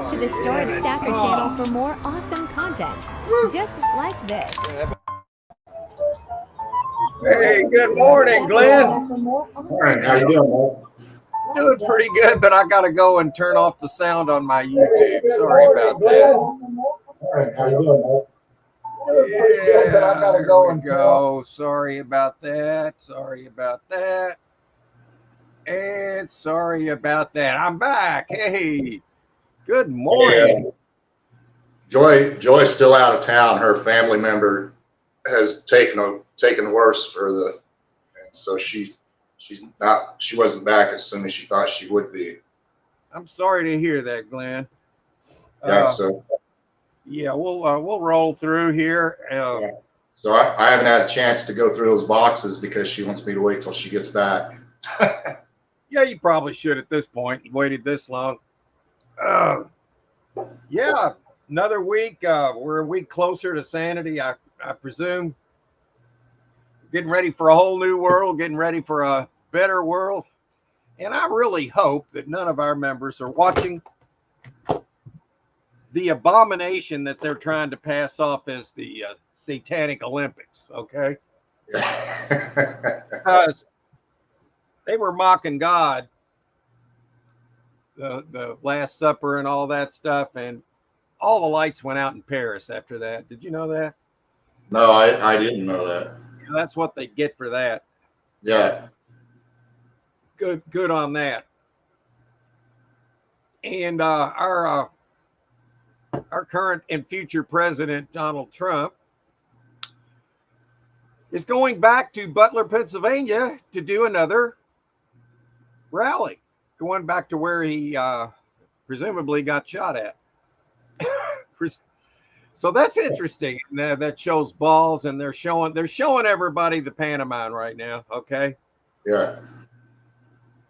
Subscribe to the Storage Stacker channel for more awesome content, just like this. Hey, good morning, Glenn. All right, how you doing, Doing pretty good, but I got to go and turn off the sound on my YouTube. Sorry about that. All right, how you doing, Yeah, there we go. Sorry about that. Sorry about that. And sorry about that. I'm back. Hey, good morning. Joy's still out of town. Her family member has taken worse for the, and so she wasn't back as soon as she thought she would be. I'm sorry to hear that, Glenn. Yeah, yeah, we'll roll through here. Yeah. So I haven't had a chance to go through those boxes because she wants me to wait till she gets back. Yeah, you probably should at this point. You waited this long. Yeah, another week. We're a week closer to sanity, I presume. Getting ready for a whole new world, getting ready for a better world. And I really hope that none of our members are watching the abomination that they're trying to pass off as the Satanic Olympics, okay? Because they were mocking God, the Last Supper and all that stuff, and all the lights went out in Paris after that. Did you know that? No, I didn't know that. That's what they get for that. Yeah. Good on that. And our current and future president, Donald Trump, is going back to Butler, Pennsylvania to do another rally, going back to where he presumably got shot at. So that's interesting. That shows balls, and they're showing everybody the pantomime right now. Okay. Yeah.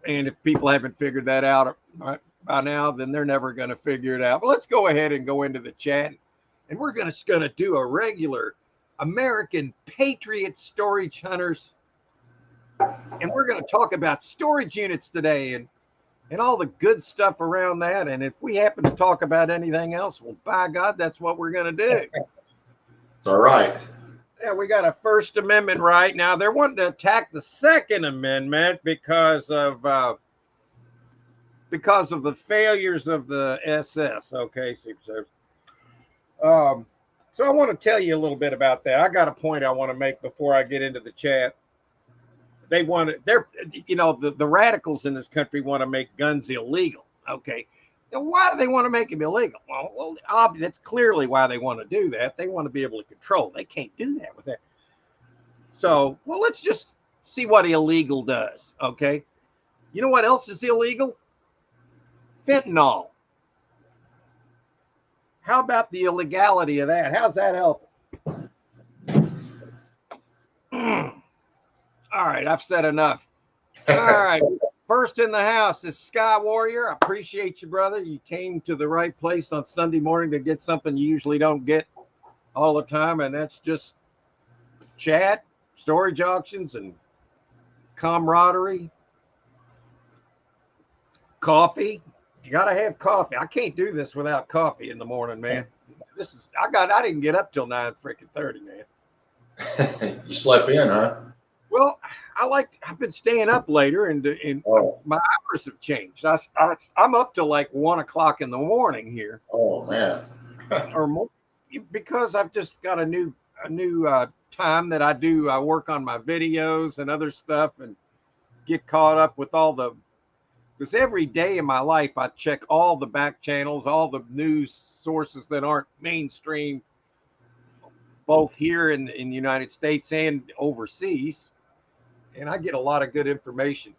And if people haven't figured that out by now, then they're never going to figure it out. But let's go ahead and go into the chat, and we're going to do a regular American Patriot storage hunters, and we're going to talk about storage units today and all the good stuff around that. And if we happen to talk about anything else, well, by God, that's what we're going to do. It's all right. Yeah, we got a First Amendment right now. They're wanting to attack the Second Amendment because of the failures of the SS. Okay, so I want to tell you a little bit about that. I got a point I want to make before I get into the chat. The radicals in this country want to make guns illegal. Okay. Now, why do they want to make them illegal? Well, that's clearly why they want to do that. They want to be able to control. They can't do that with that. So, well, let's just see what illegal does. Okay. You know what else is illegal? Fentanyl. How about the illegality of that? How's that helping? All right, I've said enough. All right, first in the house is Sky Warrior. I appreciate you, brother. You came to the right place on Sunday morning to get something you usually don't get all the time, and that's just chat, storage auctions, and camaraderie. Coffee. You gotta have coffee. I can't do this without coffee in the morning, man. I didn't get up till 9:30, man. You slept in, huh? Well, I've been staying up later, and my hours have changed. I'm up till like 1 o'clock in the morning here. Oh man. Or more, because I've just got a new time that I do. I work on my videos and other stuff, and get caught up with because every day in my life I check all the back channels, all the news sources that aren't mainstream, both here in the United States and overseas. And I get a lot of good information.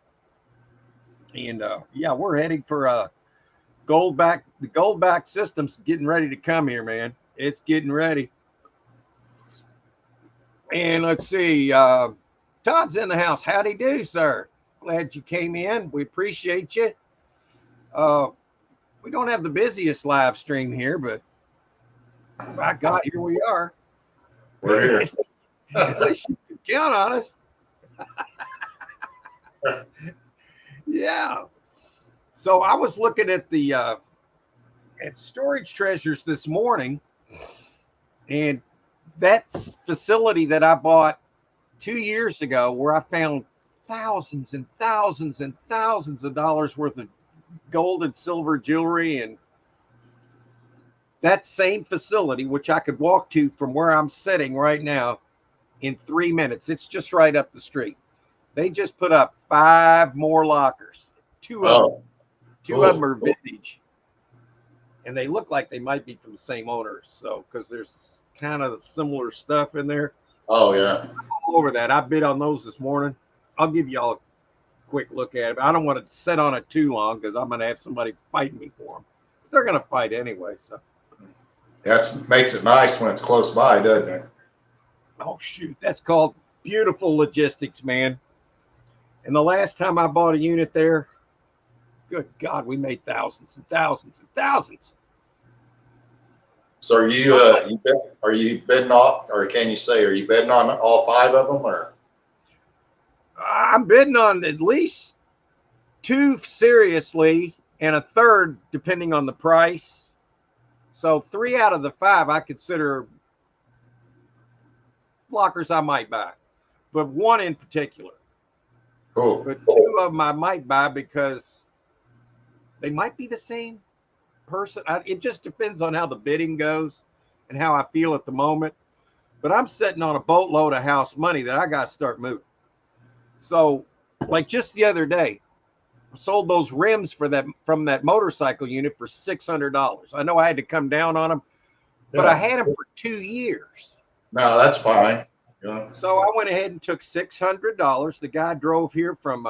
And yeah, we're heading for the gold-back system's getting ready to come here, man. It's getting ready. And let's see, Todd's in the house. Howdy do, sir. Glad you came in. We appreciate you. We don't have the busiest live stream here, but by God, here we are. We're here. At least you can count on us. Yeah. So I was looking at the at Storage Treasures this morning, and that facility that I bought 2 years ago, where I found thousands and thousands and thousands of dollars worth of gold and silver jewelry, and that same facility, which I could walk to from where I'm sitting right now in 3 minutes. It's just right up the street. They just put up 5 more lockers. Two of them are vintage, and they look like they might be from the same owner. So, because there's kind of similar stuff in there. Oh yeah. All over that. I bid on those this morning. I'll give y'all a quick look at it. But I don't want to sit on it too long because I'm going to have somebody fighting me for them. They're going to fight anyway. So that makes it nice when it's close by, doesn't it? Oh shoot, that's called beautiful logistics, man. And the last time I bought a unit there, good God, we made thousands and thousands and thousands. So are you bidding off, or can you say, are you bidding on all 5 of them, or? I'm bidding on at least 2 seriously and a third depending on the price. So 3 out of the 5 I consider lockers I might buy, but 1 in particular. Cool. But 2 of them I might buy because they might be the same person. It just depends on how the bidding goes and how I feel at the moment. But I'm sitting on a boatload of house money that I got to start moving. So, like just the other day, I sold those rims from that motorcycle unit for $600. I know I had to come down on them, but I had them for 2 years. No, that's fine. Yeah. So I went ahead and took $600. The guy drove here from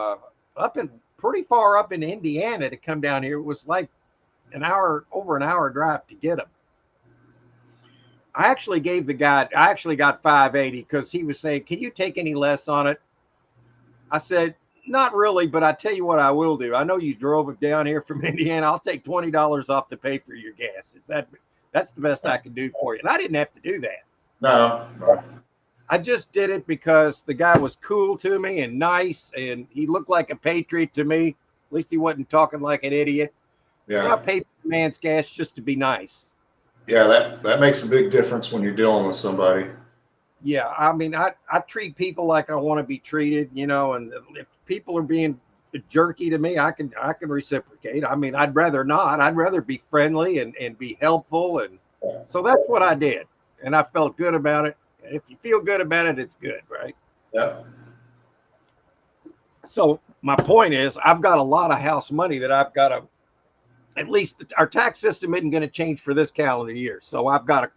pretty far up in Indiana to come down here. It was like over an hour drive to get them. I actually got $580 because he was saying, "Can you take any less on it?" I said, "Not really, but I tell you what I will do. I know you drove it down here from Indiana. I'll take $20 off to pay for your gas. That's the best I can do for you." And I didn't have to do that. No. I just did it because the guy was cool to me and nice, and he looked like a patriot to me. At least he wasn't talking like an idiot. Yeah. So I paid for the man's gas just to be nice. Yeah, that makes a big difference when you're dealing with somebody. Yeah, I mean, I treat people like I want to be treated, and if people are being jerky to me, I can reciprocate. I mean, I'd rather not. I'd rather be friendly and be helpful. And so that's what I did. And I felt good about it. And if you feel good about it, it's good, right? Yeah. So my point is, I've got a lot of house money that I've got to, at least our tax system isn't going to change for this calendar year. So I got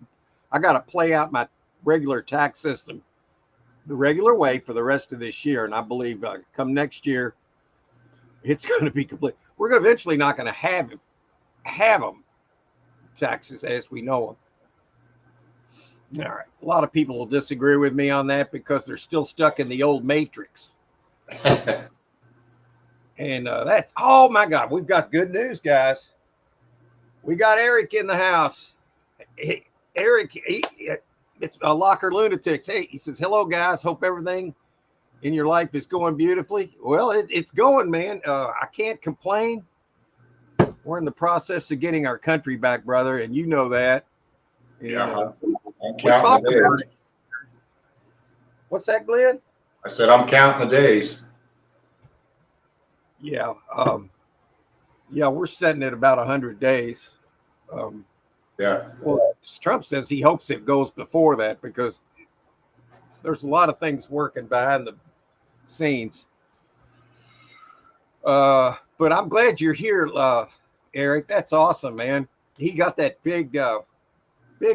to play out my regular tax system the regular way for the rest of this year. And I believe come next year, it's going to be complete. We're eventually not going to have them taxes as we know them. All right. A lot of people will disagree with me on that because they're still stuck in the old matrix. And that's, oh my God, we've got good news, guys. We got Eric in the house. Eric, it's a Locker Lunatics. Hey, he says, "Hello, guys. Hope everything in your life is going beautifully." Well, it's going, man. I can't complain. We're in the process of getting our country back, brother, and you know that. And, Yeah. I'm we'll talk counting the about days. it. What's that, Glenn? I said I'm counting the days. Yeah. We're setting it about 100 days. Yeah. Well, Trump says he hopes it goes before that because there's a lot of things working behind the scenes. But I'm glad you're here, Eric. That's awesome, man. He got that big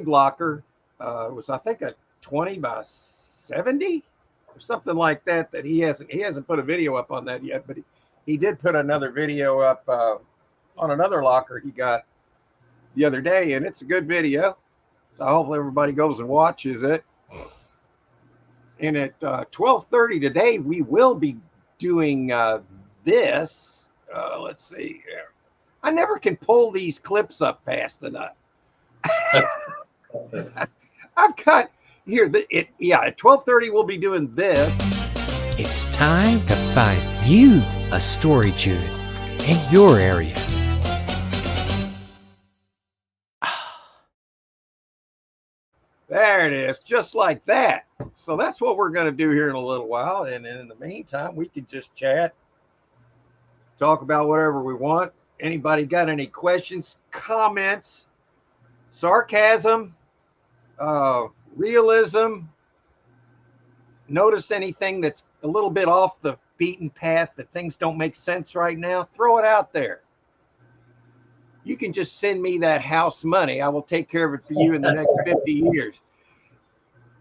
locker. It was, I think, a 20 by 70 or something like that. That he hasn't put a video up on that yet, but he did put another video up on another locker he got the other day, and it's a good video. So hopefully everybody goes and watches it. And at 12:30 today, we will be doing this. Let's see here. I never can pull these clips up fast enough. I've got here. At 12:30 we'll be doing this. It's time to find you a storage unit in your area. There it is, just like that. So that's what we're going to do here in a little while. And in the meantime, we can just chat, talk about whatever we want. Anybody got any questions, comments, sarcasm, realism? Notice anything that's a little bit off the beaten path, that things don't make sense right now? Throw it out there. You can just send me that house money. I will take care of it for you in the next 50 years.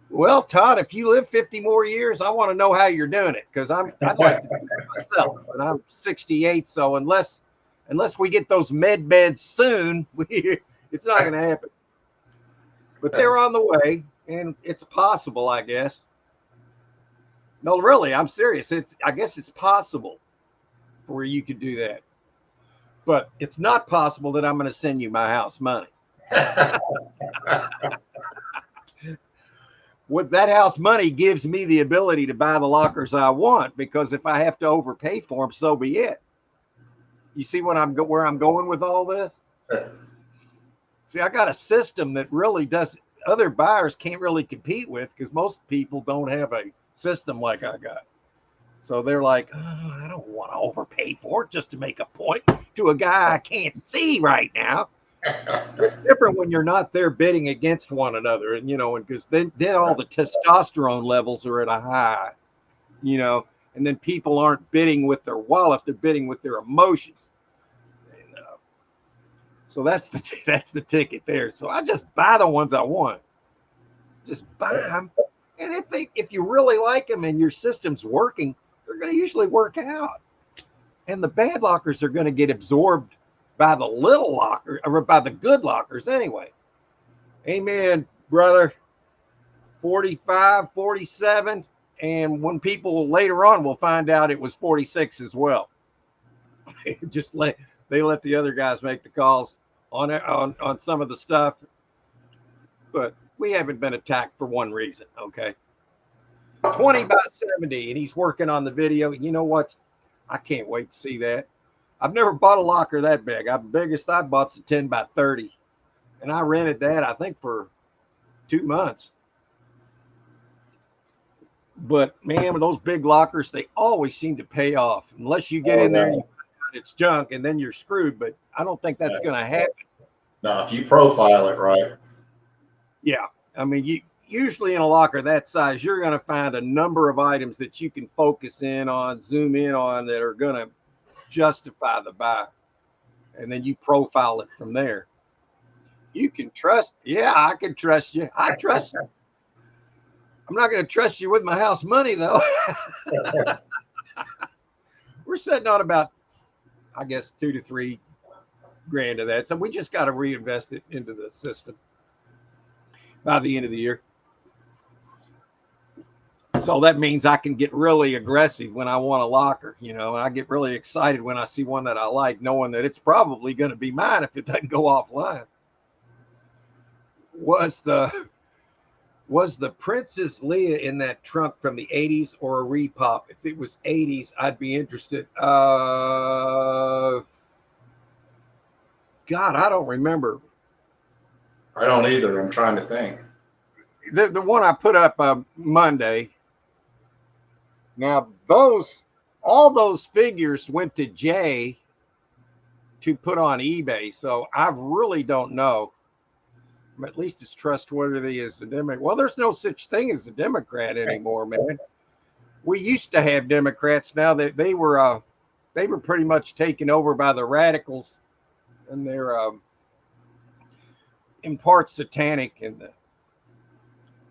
Well, Todd, if you live 50 more years, I want to know how you're doing it, because I'd like to do it myself. And I'm 68, so unless we get those med beds soon, it's not going to happen. But they're on the way, and it's possible, I guess. No, really, I'm serious. I guess it's possible where you could do that. But it's not possible that I'm going to send you my house money. What that house money gives me the ability to buy the lockers I want, because if I have to overpay for them, so be it. You see where I'm going with all this? See, I got a system that really does, other buyers can't really compete with, because most people don't have a system like I got. So they're like, oh, I don't want to overpay for it just to make a point to a guy I can't see right now. It's different when you're not there bidding against one another, and because then all the testosterone levels are at a high, and then people aren't bidding with their wallet, they're bidding with their emotions. And, so that's the ticket there. So I just buy the ones I want. Just buy them. And if you really like them and your system's working, they're going to usually work out. And the bad lockers are going to get absorbed by the little locker, or by the good lockers anyway. Amen, brother. 45, 47. And when people later on will find out it was 46 as well. They let the other guys make the calls on some of the stuff. But we haven't been attacked for one reason, okay? 20 by 70, and he's working on the video. You know what? I can't wait to see that. I've never bought a locker that big. The biggest I bought's a 10 by 30, and I rented that, I think, for 2 months. But, man, with those big lockers, they always seem to pay off, unless you get in there and you find it's junk, and then you're screwed. But I don't think that's going to happen. No, if you profile it right. Yeah. I mean, usually in a locker that size, you're going to find a number of items that you can focus in on, zoom in on, that are going to justify the buy. And then you profile it from there. You can trust. Yeah, I can trust you. I trust you. I'm not going to trust you with my house money, though. We're sitting on about, I guess, $2 to $3 grand of that. So we just got to reinvest it into the system by the end of the year. So that means I can get really aggressive when I want a locker, and I get really excited when I see one that I like, knowing that it's probably going to be mine if it doesn't go offline. Was the Princess Leia in that trunk from the 80s or a repop? If it was 80s, I'd be interested. God, I don't remember. I don't either. I'm trying to think. The one I put up Monday. Now, all those figures went to Jay to put on eBay, so I really don't know. At least as trustworthy as the Democrat. Well, there's no such thing as a Democrat anymore, man. We used to have Democrats. Now that they were pretty much taken over by the radicals, and they're in part satanic, and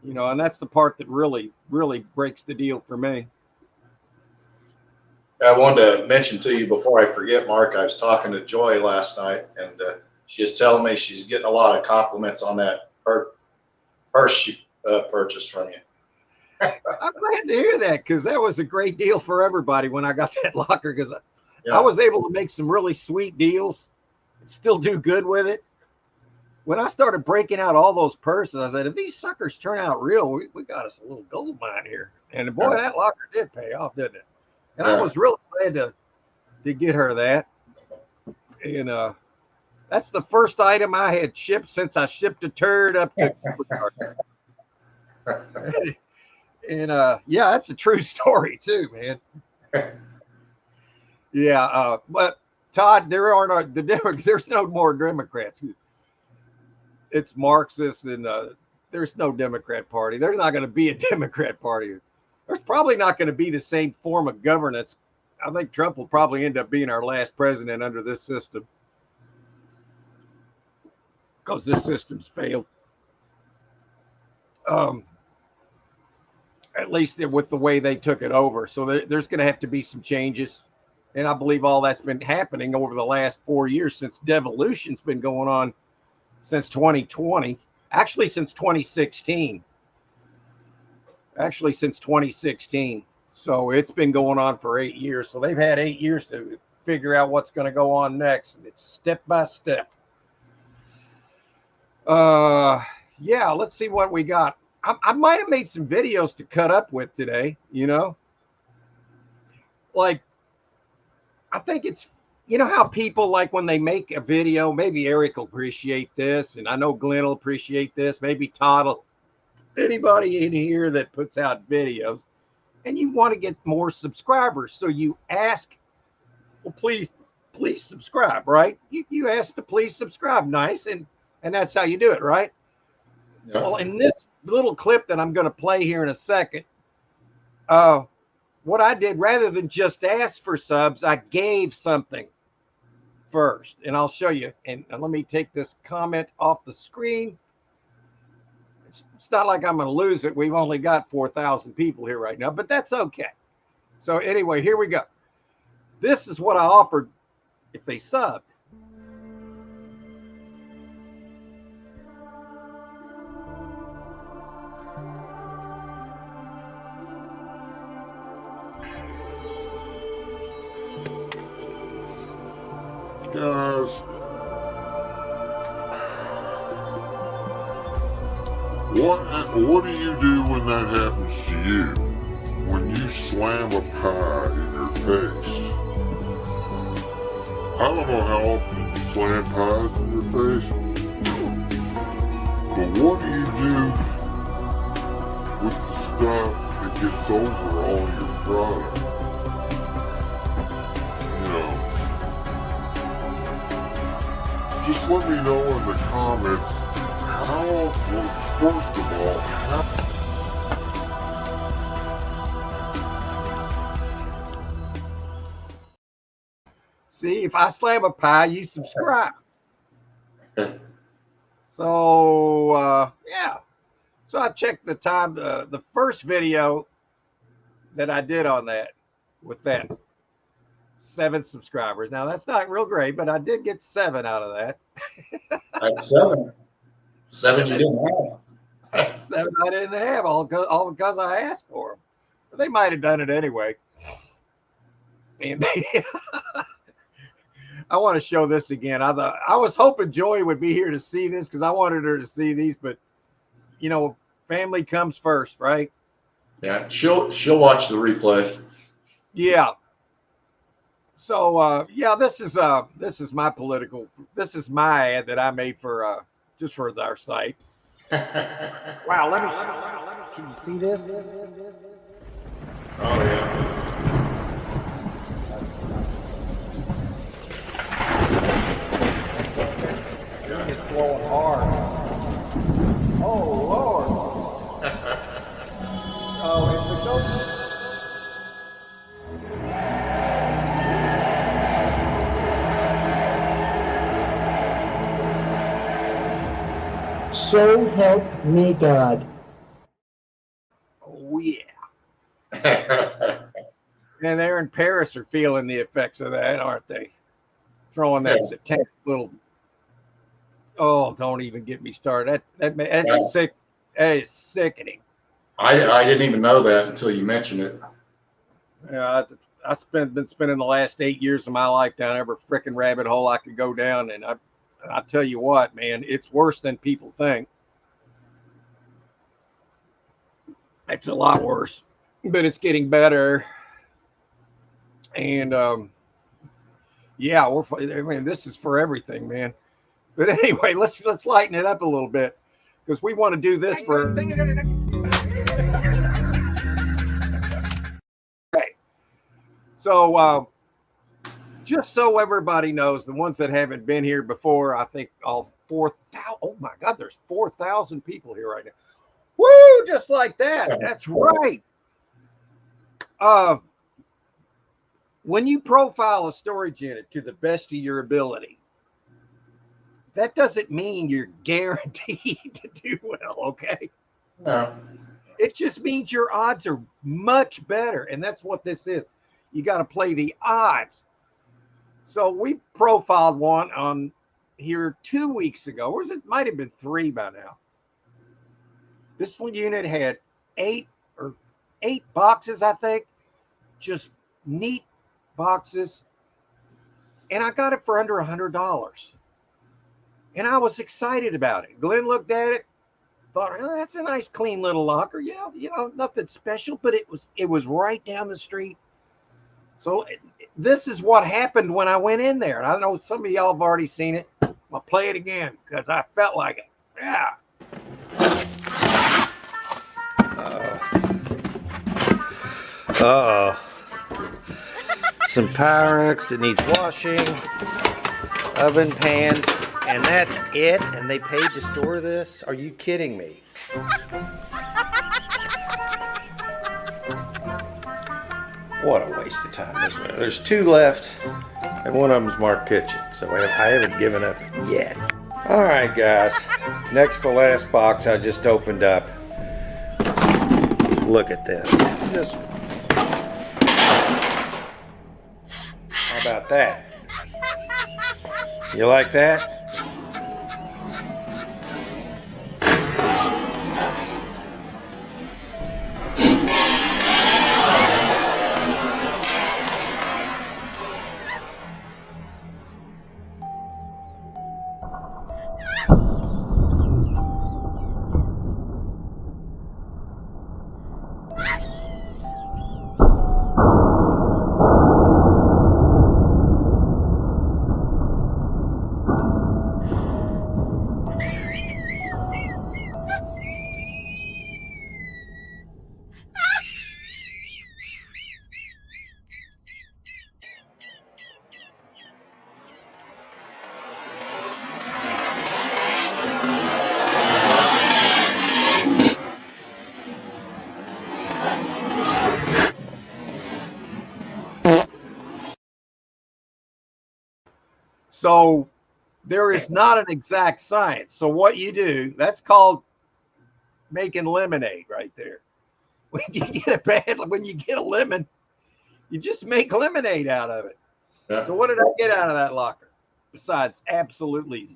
and that's the part that really, really breaks the deal for me. I wanted to mention to you before I forget, Mark, I was talking to Joy last night, and she was telling me she's getting a lot of compliments on that purse she purchased from you. I'm glad to hear that, because that was a great deal for everybody when I got that locker, because I was able to make some really sweet deals and still do good with it. When I started breaking out all those purses, I said, if these suckers turn out real, we got us a little gold mine here. And boy, that locker did pay off, didn't it? And I was really glad to get her that. And that's the first item I had shipped since I shipped a turd up to And yeah, that's a true story too, man. Yeah, but Todd, there's no more Democrats. It's Marxist, and there's no Democrat Party. There's not going to be a Democrat Party. There's probably not going to be the same form of governance. I think Trump will probably end up being our last president under this system, because this system's failed. At least with the way they took it over. So there's going to have to be some changes. And I believe all that's been happening over the last 4 years, since devolution's been going on since 2020. Actually, since 2016. So it's been going on for 8 years. So they've had 8 years to figure out what's going to go on next. And it's step by step. Yeah, let's see what we got. I might have made some videos to cut up with today, like, I think it's, how people, like, when they make a video, maybe Eric will appreciate this, and I know Glenn will appreciate this, maybe Todd will, anybody in here that puts out videos, and you want to get more subscribers. So you ask, well, please subscribe, right? You ask to please subscribe. Nice. And that's how you do it, right? Yeah. Well, in this little clip that I'm going to play here in a second, what I did, rather than just ask for subs, I gave something first, and I'll show you. And let me take this comment off the screen. It's not like I'm going to lose it. We've only got 4,000 people here right now, but that's okay. So anyway, here we go. This is what I offered if they subbed. Guys, what do you do when that happens to you? When you slam a pie in your face? I don't know how often you slam pies in your face, but what do you do with the stuff that gets over all your product? Just let me know in the comments first of all, see, if I slam a pie, you subscribe. So, yeah. So I checked the time, the first video that I did on that, with that. 7 subscribers. Now that's not real great, but I did get 7 out of that. That's 7. 7 you didn't have. 7 I didn't have, all because I asked for them. But they might have done it anyway. And I want to show this again. I was hoping Joy would be here to see this, because I wanted her to see these, but family comes first, right? Yeah, she'll watch the replay. Yeah. So yeah, this is my my ad that I made for just for our site. Wow, let me can you see this? Oh yeah. It's flowing hard. Oh Lord. Oh, it's a ghost. So help me God. Oh yeah. And they're in Paris are feeling the effects of that, aren't they? Throwing that satanic little. Oh, don't even get me started. That's sick. That is sickening. I didn't even know that until you mentioned it. Yeah, I've been spending the last 8 years of my life down every freaking rabbit hole I could go down, and I tell you what, man, it's worse than people think. It's a lot worse, but it's getting better. And yeah, this is for everything, man. But anyway, let's lighten it up a little bit, because we want to do this for. So just so everybody knows, the ones that haven't been here before, I think all 4,000. Oh my God, there's 4,000 people here right now. Woo! Just like that. That's right. When you profile a storage unit to the best of your ability, that doesn't mean you're guaranteed to do well, okay? No. It just means your odds are much better, and that's what this is. You got to play the odds. So we profiled one on here 2 weeks ago, or it might have been 3 by now. This one unit had 8 boxes, I think, just neat boxes, and I got it for under $100. And I was excited about it. Glenn looked at it, thought, oh, that's a nice clean little locker. Yeah, nothing special, but it was right down the street. So this is what happened when I went in there. And I know some of y'all have already seen it. I'll play it again because I felt like it. Yeah. Some Pyrex that needs washing, oven pans, and that's it? And they paid to store this? Are you kidding me? What a waste of time. There's 2 left, and one of them's marked kitchen, so I haven't given up yet. All right, guys. Next to last box I just opened up. Look at this. How about that? You like that? So there is not an exact science. So what you do, that's called making lemonade right there. When you get a lemon, you just make lemonade out of it. Yeah. So what did I get out of that locker? Besides absolutely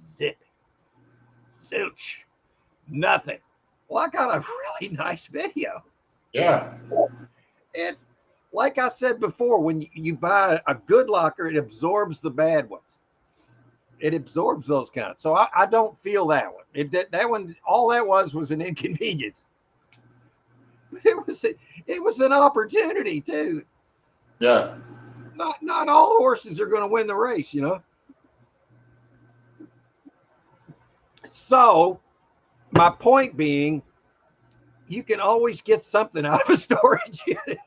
zilch, nothing. Well, I got a really nice video. Yeah. And like I said before, when you buy a good locker, it absorbs the bad ones. It absorbs those kinds. So I don't feel that one. That one, all that was an inconvenience. It was an opportunity too. Yeah. Not all horses are going to win the race, So my point being, you can always get something out of a storage unit.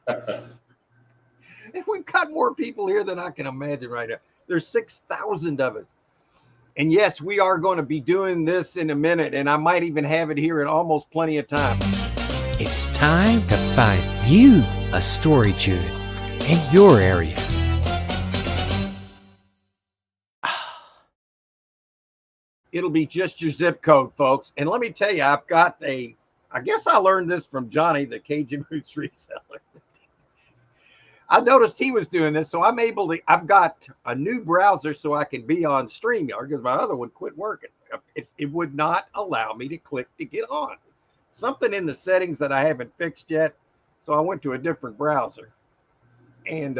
And we've got more people here than I can imagine right now. There's 6,000 of us. And yes, we are going to be doing this in a minute, and I might even have it here in almost plenty of time. It's time to find you a storage unit in your area. It'll be just your zip code, folks. And let me tell you, I've got I guess I learned this from Johnny, the Cajun Roots reseller. I noticed he was doing this, so I've got a new browser so I can be on StreamYard because my other one quit working. It would not allow me to click to get on. Something in the settings that I haven't fixed yet, so I went to a different browser. And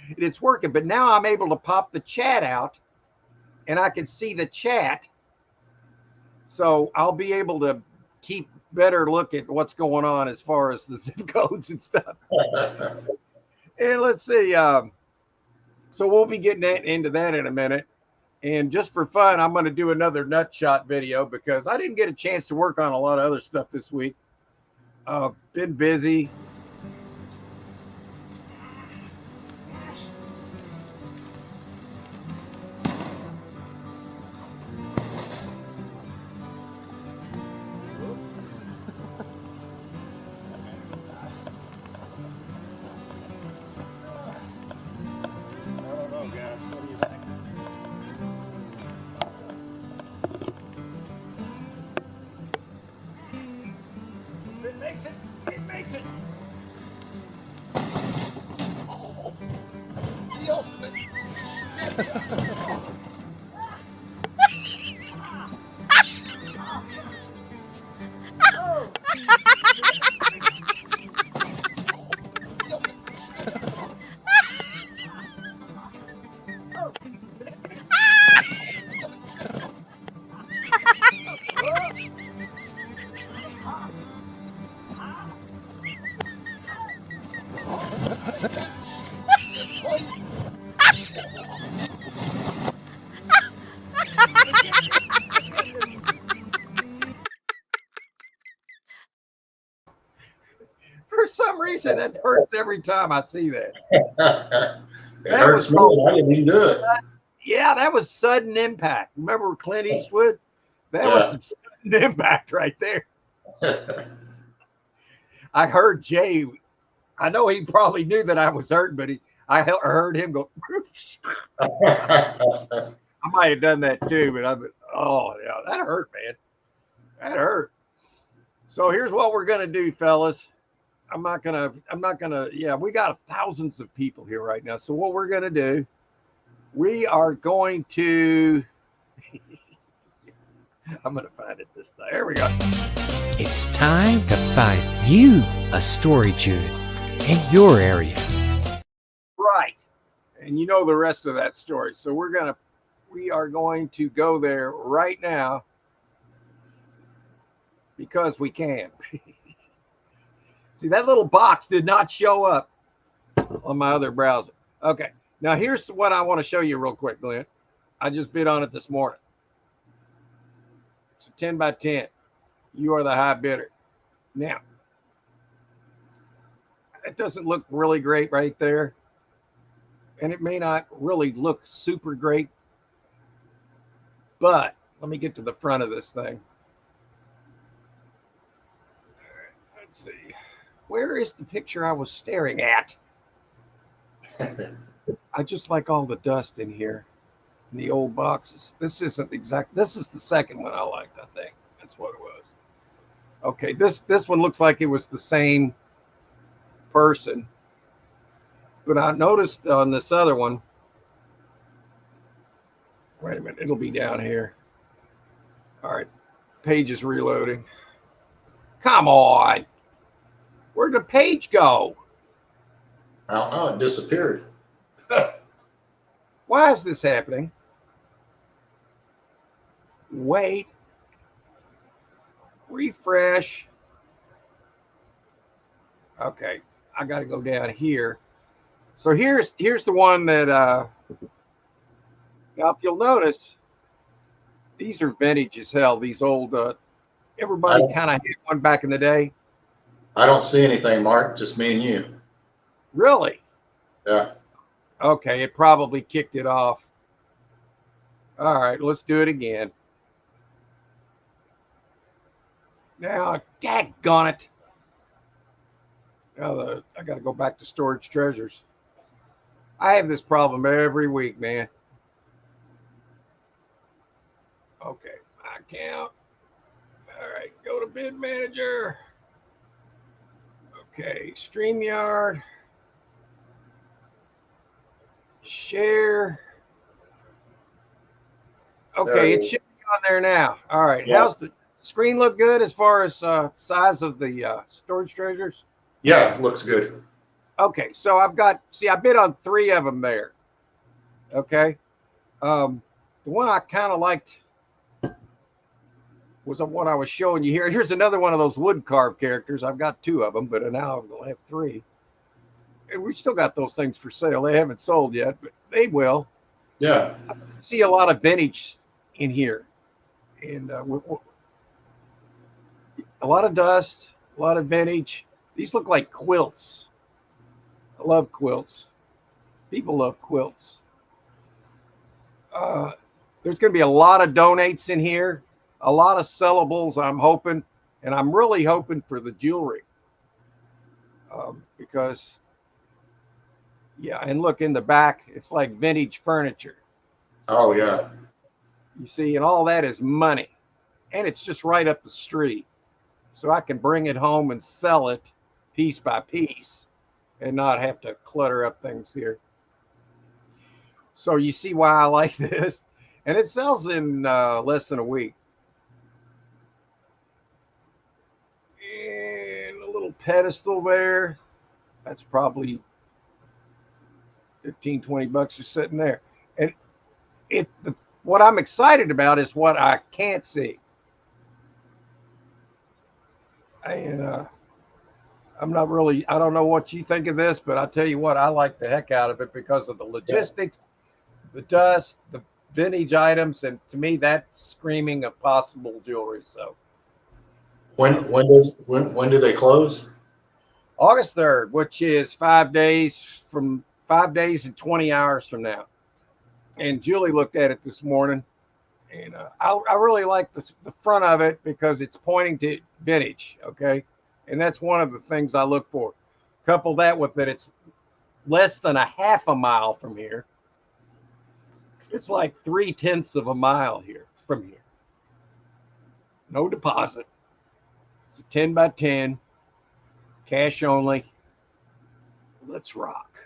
it's working, but now I'm able to pop the chat out, and I can see the chat, so I'll be able to keep better look at what's going on as far as the zip codes and stuff. And let's see. So we'll be getting into that in a minute. And just for fun, I'm going to do another nut shot video because I didn't get a chance to work on a lot of other stuff this week. Been busy. Jason, that hurts every time I see that. It That hurts was me. called, I didn't even do it. yeah, that was sudden impact. Remember Clint Eastwood? That was Yeah. some sudden impact right there. I heard Jay. I know he probably knew that I was hurt, but I heard him go. I might have done that too, but oh yeah, that hurt, man. That hurt. So here's what we're gonna do, fellas. I'm not gonna. Yeah, we got thousands of people here right now. So what we're gonna do, we are going to. I'm gonna find it this time. There we go. It's time to find you a storage unit in your area. Right. And you know the rest of that story. So we are going to go there right now because we can. See, that little box did not show up on my other browser. Okay. Now here's what I want to show you real quick, Glenn. I just bid on it this morning. It's a 10 by 10. You are the high bidder. Now, it doesn't look really great right there. And it may not really look super great. But let me get to the front of this thing. Let's see. Where is the picture I was staring at? I just like all the dust in here. In the old boxes. This isn't exact. This is the second one I liked, I think. That's what it was. Okay, this one looks like it was the same person. But I noticed on this other one, wait a minute, it'll be down here. All right, page is reloading. Come on. Where'd the page go? I don't know. It disappeared. Why is this happening? Wait. Refresh. Okay, I got to go down here. So here's the one that now if you'll notice, these are vintage as hell. These old everybody kind of had one back in the day. I don't see anything, Mark. Just me and you. Really? Yeah. Okay, it probably kicked it off. All right, let's do it again. Now, daggone it. Now I got to go back to storage treasures. I have this problem every week, man. Okay, my account. All right, go to bid manager. Okay, StreamYard. Share. Okay, it should be on there now. All right, yeah. How's the screen look good as far as size of the storage treasures? Yeah, looks good. Okay, so I bid on 3 of them there. Okay. The one I kind of liked was what I was showing you here. Here's another one of those wood carved characters. I've got 2 of them, but now I'm going to have 3. And we still got those things for sale. They haven't sold yet, but they will. Yeah. I see a lot of vintage in here. And a lot of dust, a lot of vintage. These look like quilts. I love quilts. People love quilts. There's going to be a lot of donates in here, a lot of sellables, I'm hoping. And I'm really hoping for the jewelry. Because, yeah, and look in the back, it's like vintage furniture. Oh, yeah. You see, and all that is money. And it's just right up the street. So I can bring it home and sell it piece by piece and not have to clutter up things here. So you see why I like this. And it sells in less than a week. And a little pedestal there. That's probably 15, 20 bucks just sitting there. And what I'm excited about is what I can't see. And I'm not really, I don't know what you think of this, but I'll tell you what, I like the heck out of it because of the logistics, the dust, the vintage items, and to me, that's screaming of possible jewelry. So when do they close? August 3rd, which is 5 days and 20 hours from now. And Julie looked at it this morning, and I really like the front of it because it's pointing to vintage. Okay. And that's one of the things I look for. Couple that with that it's less than a half a mile from here. It's like 3/10 of a mile here from here. No deposit. It's a 10 by 10, cash only. Let's rock.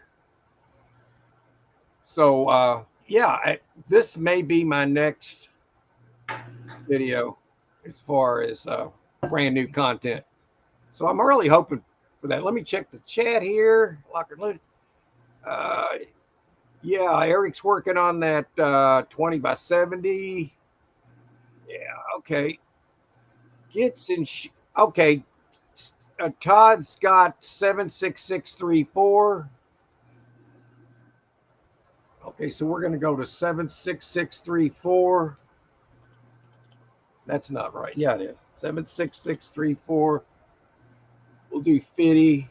So, yeah, this may be my next video as far as brand new content. So I'm really hoping for that. Let me check the chat here. Locker loaded. Yeah, Eric's working on that 20 by 70. Yeah, okay. Okay. Todd's got 76634. Okay, so we're going to go to 76634. That's not right. Yeah, it is. 76634. We'll do 50.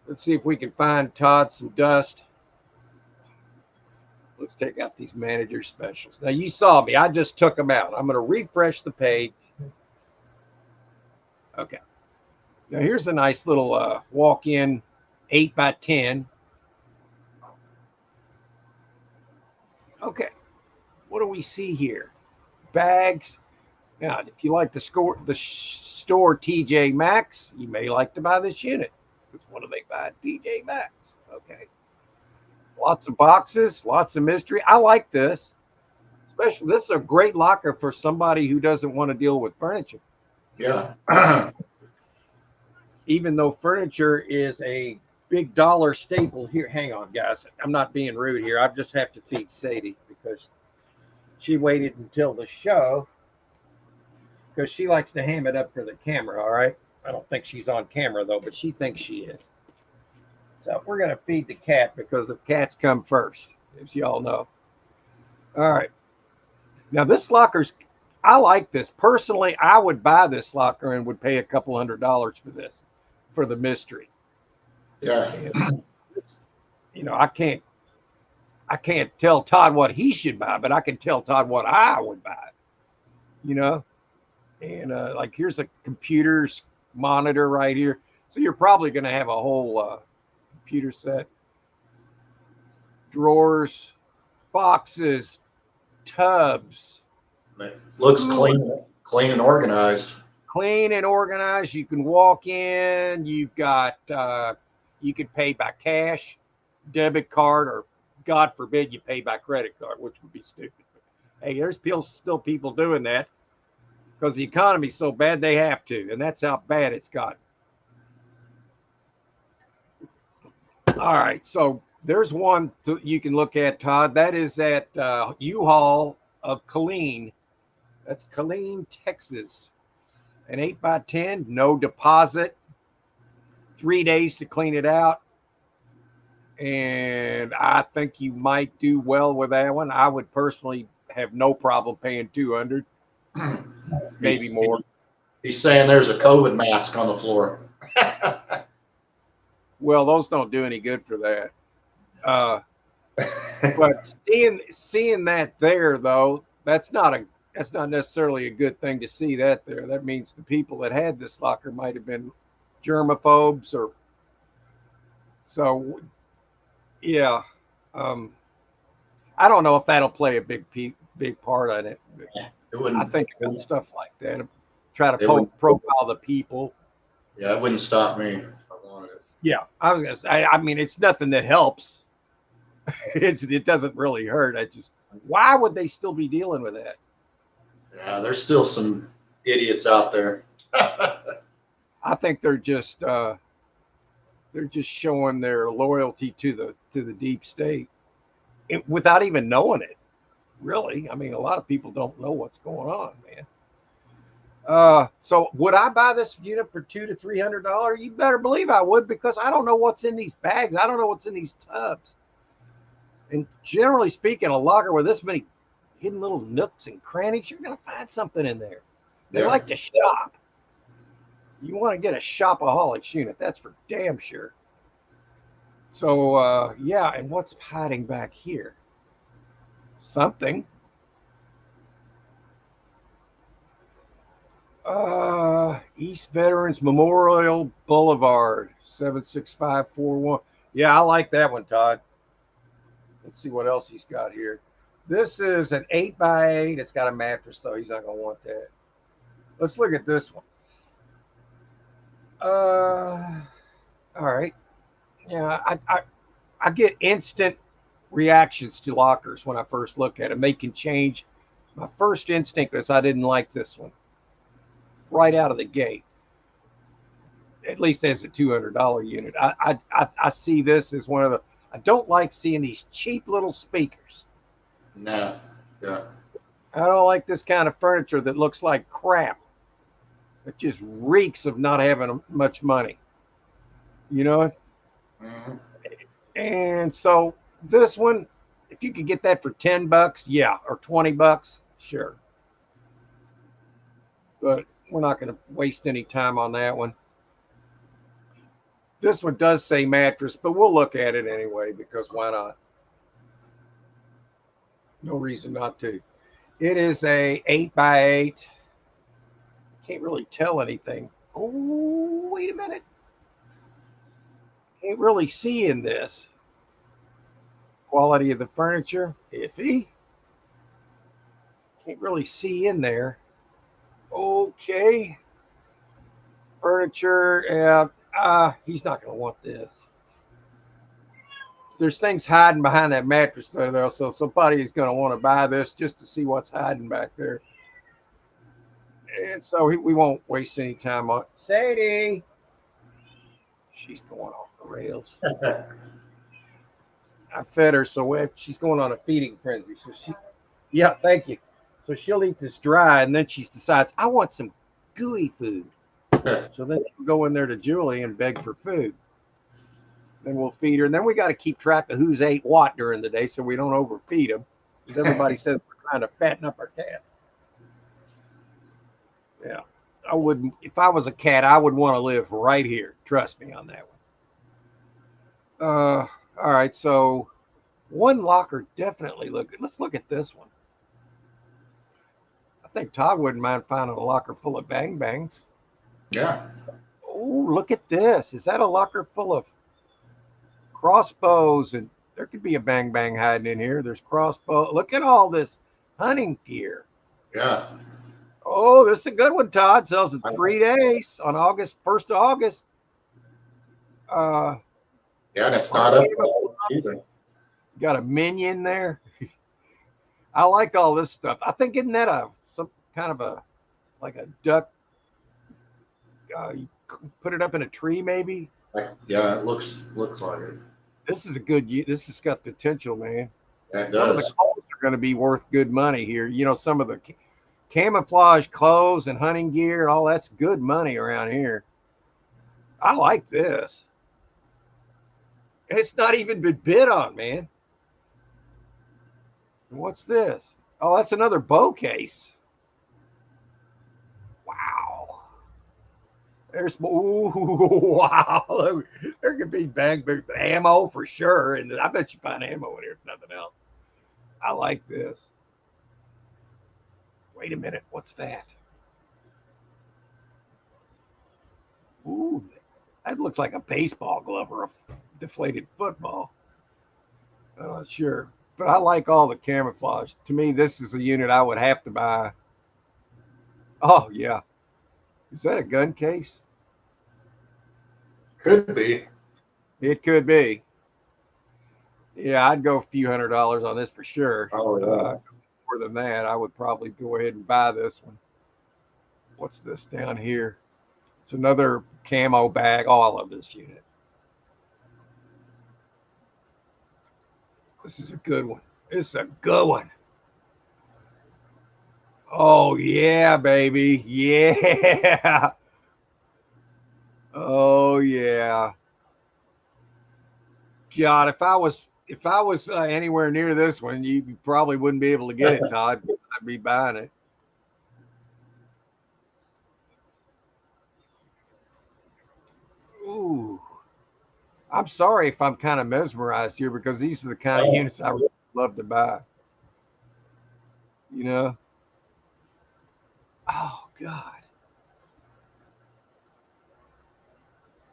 Let's see if we can find Todd some dust. Let's take out these manager specials. Now, you saw me. I just took them out. I'm going to refresh the page. Okay. Now, here's a nice little walk-in 8 by 10. Okay. What do we see here? Bags. Now, if you like the store TJ Maxx, you may like to buy this unit. What do they buy? TJ Maxx. Okay. Lots of boxes, lots of mystery. I like this. Especially, this is a great locker for somebody who doesn't want to deal with furniture. Yeah. Even though furniture is a big dollar staple here. Hang on, guys. I'm not being rude here. I just have to feed Sadie because she waited until the show because she likes to ham it up for the camera, all right? I don't think she's on camera, though, but she thinks she is. So we're going to feed the cat because the cats come first, as you all know. All right. Now, this locker's, I like this. Personally, I would buy this locker and would pay a couple $100 for this, for the mystery. Yeah. This, you know, I can't tell Todd what he should buy, but I can tell Todd what I would buy, you know? And like, here's a computer's monitor right here. So you're probably going to have a whole computer set, drawers, boxes, tubs. It looks clean and organized. Clean and organized. You can walk in. You've got, you can pay by cash, debit card, or God forbid you pay by credit card, which would be stupid. But, hey, there's still people doing that because the economy's so bad they have to, and that's how bad it's gotten. All right, so there's one you can look at, Todd. That is at U-Haul of Killeen. That's Killeen, Texas. An 8 by 10, no deposit, 3 days to clean it out. And I think you might do well with that one. I would personally have no problem paying $200, maybe more. He's saying there's a COVID mask on the floor. Well, those don't do any good for that. But seeing that there, though, that's not necessarily a good thing to see that there. That means the people that had this locker might have been germaphobes, or so. Yeah, I don't know if that'll play a big part on it. But I think about stuff like that. Try to profile the people. Yeah, it wouldn't stop me if I wanted it. Yeah, I was gonna say. I mean, it's nothing that helps. It doesn't really hurt. Why would they still be dealing with that? Yeah, there's still some idiots out there. I think they're just showing their loyalty to the deep state without even knowing it. Really, I mean, a lot of people don't know what's going on, man. So would I buy this unit for $200 to $300? You better believe I would, because I don't know what's in these bags. I don't know what's in these tubs. And generally speaking, a locker with this many hidden little nooks and crannies, you're going to find something in there. They like to shop. You want to get a shopaholics unit, that's for damn sure. So yeah, and what's hiding back here? Something. East Veterans Memorial Boulevard, 76541. Yeah, I like that one, Todd. Let's see what else he's got here. This is an 8x8. It's got a mattress, though. He's not going to want that. Let's look at this one. All right. Yeah, I get instant reactions to lockers when I first look at them. They can change. My first instinct is I didn't like this one right out of the gate. At least as a $200 unit. I see this as one of the. I don't like seeing these cheap little speakers. No. Yeah. I don't like this kind of furniture that looks like crap. It just reeks of not having much money. You know? Mm-hmm. And so this one, if you could get that for $10, yeah, or $20, sure. But we're not going to waste any time on that one. This one does say mattress, but we'll look at it anyway because why not? No reason not to. It is a 8x8. Can't really tell anything. Oh, wait a minute. Can't really see in this. Quality of the furniture, iffy. Can't really see in there. Okay. Furniture, he's not going to want this. There's things hiding behind that mattress there, so somebody is going to want to buy this just to see what's hiding back there. And so we won't waste any time on Sadie. She's going off the rails. I fed her, so she's going on a feeding frenzy. So yeah, thank you. So she'll eat this dry, and then she decides, I want some gooey food. So then she'll go in there to Julie and beg for food. Then we'll feed her, and then we got to keep track of who's ate what during the day so we don't overfeed them. Because everybody says we're trying to fatten up our cats. Yeah, I wouldn't. If I was a cat, I would want to live right here. Trust me on that one. All right, so one locker definitely look good. Let's look at this one. I think Todd wouldn't mind finding a locker full of bang bangs. Yeah. Oh, look at this. Is that a locker full of crossbows? And there could be a bang bang hiding in here. There's crossbow. Look at all this hunting gear. Yeah. Oh, this is a good one, Todd. Sells in 3 days on August 1st of August. Yeah, that's not up either. Got a minion there. I like all this stuff. I think isn't that some kind of like a duck? You put it up in a tree, maybe. Yeah, it looks like it. This is a good. This has got potential, man. Yeah, it Some of does. the clothes are going to be worth good money here. You know, some of the camouflage clothes and hunting gear, all that's good money around here. I like this. And it's not even been bid on, man. What's this? Oh, that's another bow case. Wow. There's more. Wow. There could be bang ammo for sure. And I bet you find ammo in here if nothing else. I like this. Wait a minute. What's that? Ooh, that looks like a baseball glove or a deflated football. I'm not sure. But I like all the camouflage. To me, this is a unit I would have to buy. Oh, yeah. Is that a gun case? Could be. It could be. Yeah, I'd go a few $100s on this for sure. Oh, yeah. More than that, I would probably go ahead and buy this one. What's this down here? It's another camo bag. Oh, I love this unit. This is a good one. This is a good one. Oh, yeah, baby. Yeah. Oh, yeah. God, if I was anywhere near this one, you probably wouldn't be able to get it, Todd. I'd be buying it. Ooh. I'm sorry if I'm kind of mesmerized here because these are the kind of units I really love to buy. You know? Oh, God.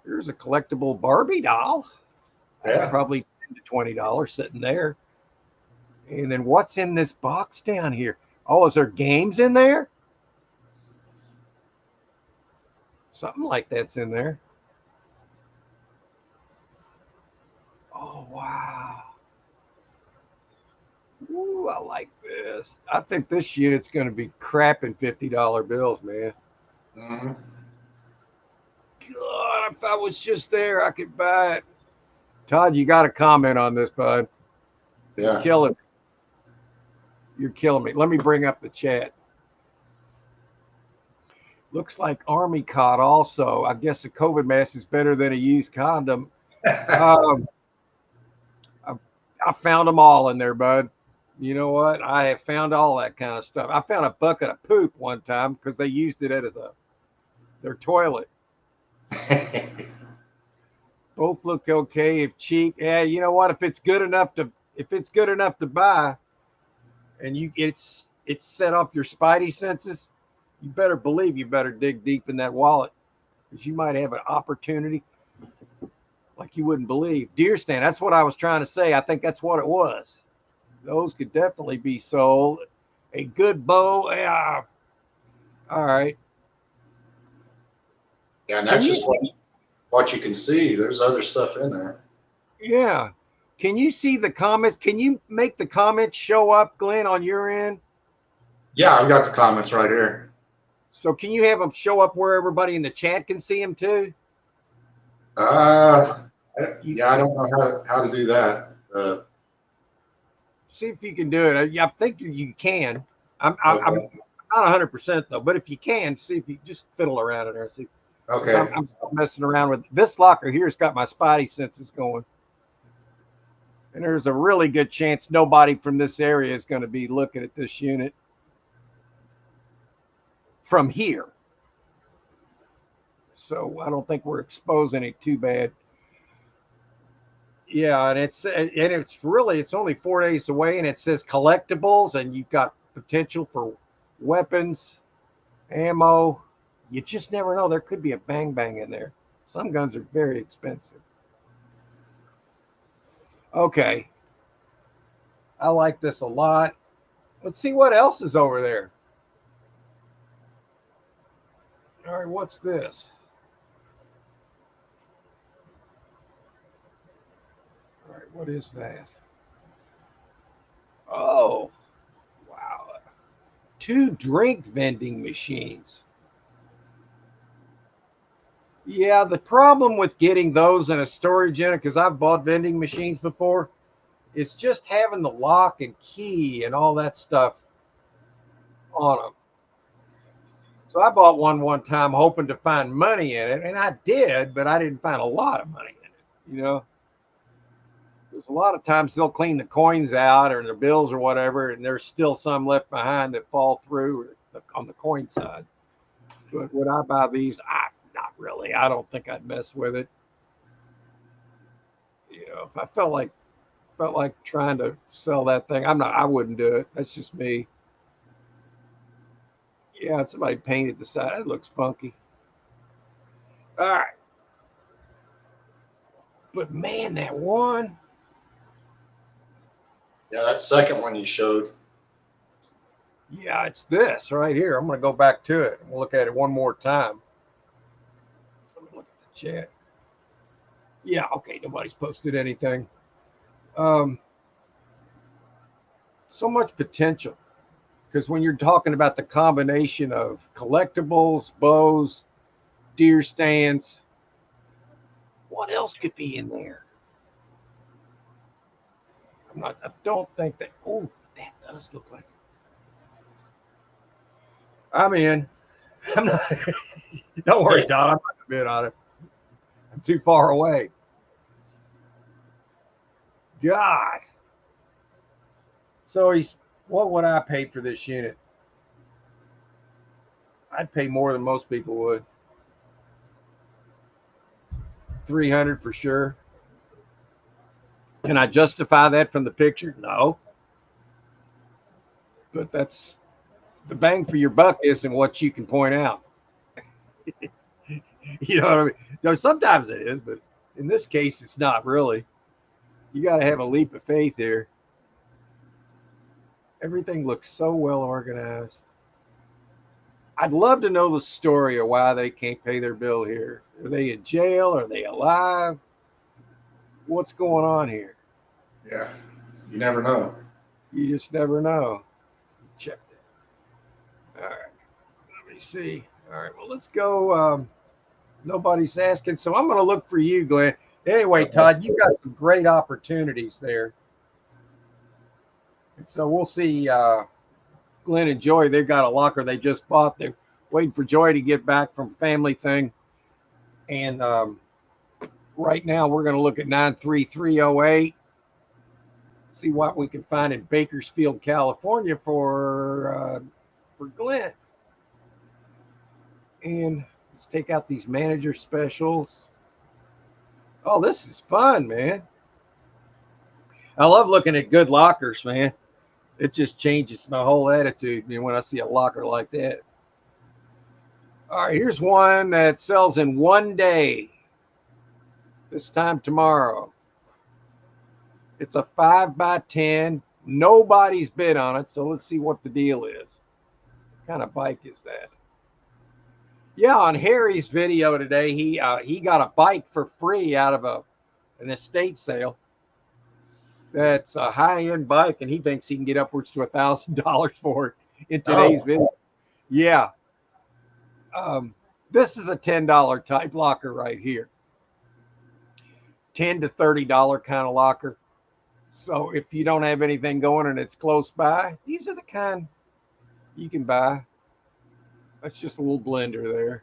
Here's a collectible Barbie doll. That's Yeah. probably $10 to $20 sitting there. And then what's in this box down here? Oh, is there games in there? Something like that's in there. Oh, wow. Ooh, I like this. I think this unit's going to be crapping $50 bills, man. Hmm. God, if I was just there, I could buy it. Todd, you got to comment on this, bud. You're Yeah. killing me. You're killing me. Let me bring up the chat. Looks like Army caught also. I guess a COVID mask is better than a used condom. Um, I found them all in there, bud. You know what? I have found all that kind of stuff. I found a bucket of poop one time because they used it as their toilet. Both look okay if cheap. Yeah, you know what? If it's good enough to buy, and it's set off your spidey senses, you better believe you better dig deep in that wallet because you might have an opportunity like you wouldn't believe. Deer stand. That's what I was trying to say. I think that's what it was. Those could definitely be sold. A good bow. Yeah. All right. Yeah, and Can that's you just what you can see. There's other stuff in there. Yeah. Can you see the comments? Can you make the comments show up, Glenn, on your end? Yeah, I've got the comments right here. So can you have them show up where everybody in the chat can see them too? Uh, yeah, I don't know how to do that. See if you can do it. I think you can. I'm Okay. not 100% though, but if you can, see if you just fiddle around in there. See, because Okay. I'm messing around with this locker here. Has got my spidey senses going, and there's a really good chance nobody from this area is going to be looking at this unit from here. So I don't think we're exposing it too bad. Yeah, and it's only 4 days away, and it says collectibles, and you've got potential for weapons, ammo. You just never know. There could be a bang bang in there. Some guns are very expensive. Okay, I like this a lot. Let's see what else is over there. All right, what's this? All right, what is that? Oh, wow. 2 drink vending machines. Yeah, the problem with getting those in a storage unit, because I've bought vending machines before, it's just having the lock and key and all that stuff on them. So I bought one time hoping to find money in it, and I did, but I didn't find a lot of money in it. You know, there's a lot of times they'll clean the coins out or the bills or whatever, and there's still some left behind that fall through on the coin side. But would I buy these? Not really. I don't think I'd mess with it. You know, if I felt like trying to sell that thing, I wouldn't do it. That's just me. Yeah, somebody painted the side. It looks funky. All right. But man, that one. Yeah, that second one you showed. Yeah, it's this right here. I'm going to go back to it. We'll look at it one more time. Let me look at the chat. Yeah, okay. Nobody's posted anything. So much potential. Because when you're talking about the combination of collectibles, bows, deer stands, what else could be in there? I don't think that. Oh, that does look like. I'm in. I'm not. Don't worry, Todd. I'm not going to bid on it. I'm too far away. God. So what would I pay for this unit? I'd pay more than most people would. $300 for sure. Can I justify that from the picture? No. But that's the bang for your buck isn't what you can point out. You know what I mean? So sometimes it is, but in this case, it's not really. You got to have a leap of faith here. Everything looks so well organized. I'd love to know the story of why they can't pay their bill here. Are they in jail? Are they alive? What's going on here? Yeah, you never know. You just never know. Check that. All right. Let me see. All right. Well, let's go. Nobody's asking. So I'm going to look for you, Glenn. Anyway, Todd, you got some great opportunities there. So we'll see. Glenn and Joy, they've got a locker they just bought. They're waiting for Joy to get back from family thing. And right now we're going to look at 93308. See what we can find in Bakersfield, California for Glenn. And let's take out these manager specials. Oh, this is fun, man. I love looking at good lockers, man. It just changes my whole attitude, when I see a locker like that. All right, here's one that sells in one day. This time tomorrow. It's a 5x10. Nobody's bid on it, so let's see what the deal is. What kind of bike is that? Yeah, on Harry's video today, he got a bike for free out of an estate sale. That's a high-end bike, and he thinks he can get upwards to $1,000 for it in today's video. Yeah. This is a $10 type locker right here. $10 to $30 kind of locker. So if you don't have anything going and it's close by, these are the kind you can buy. That's just a little blender there.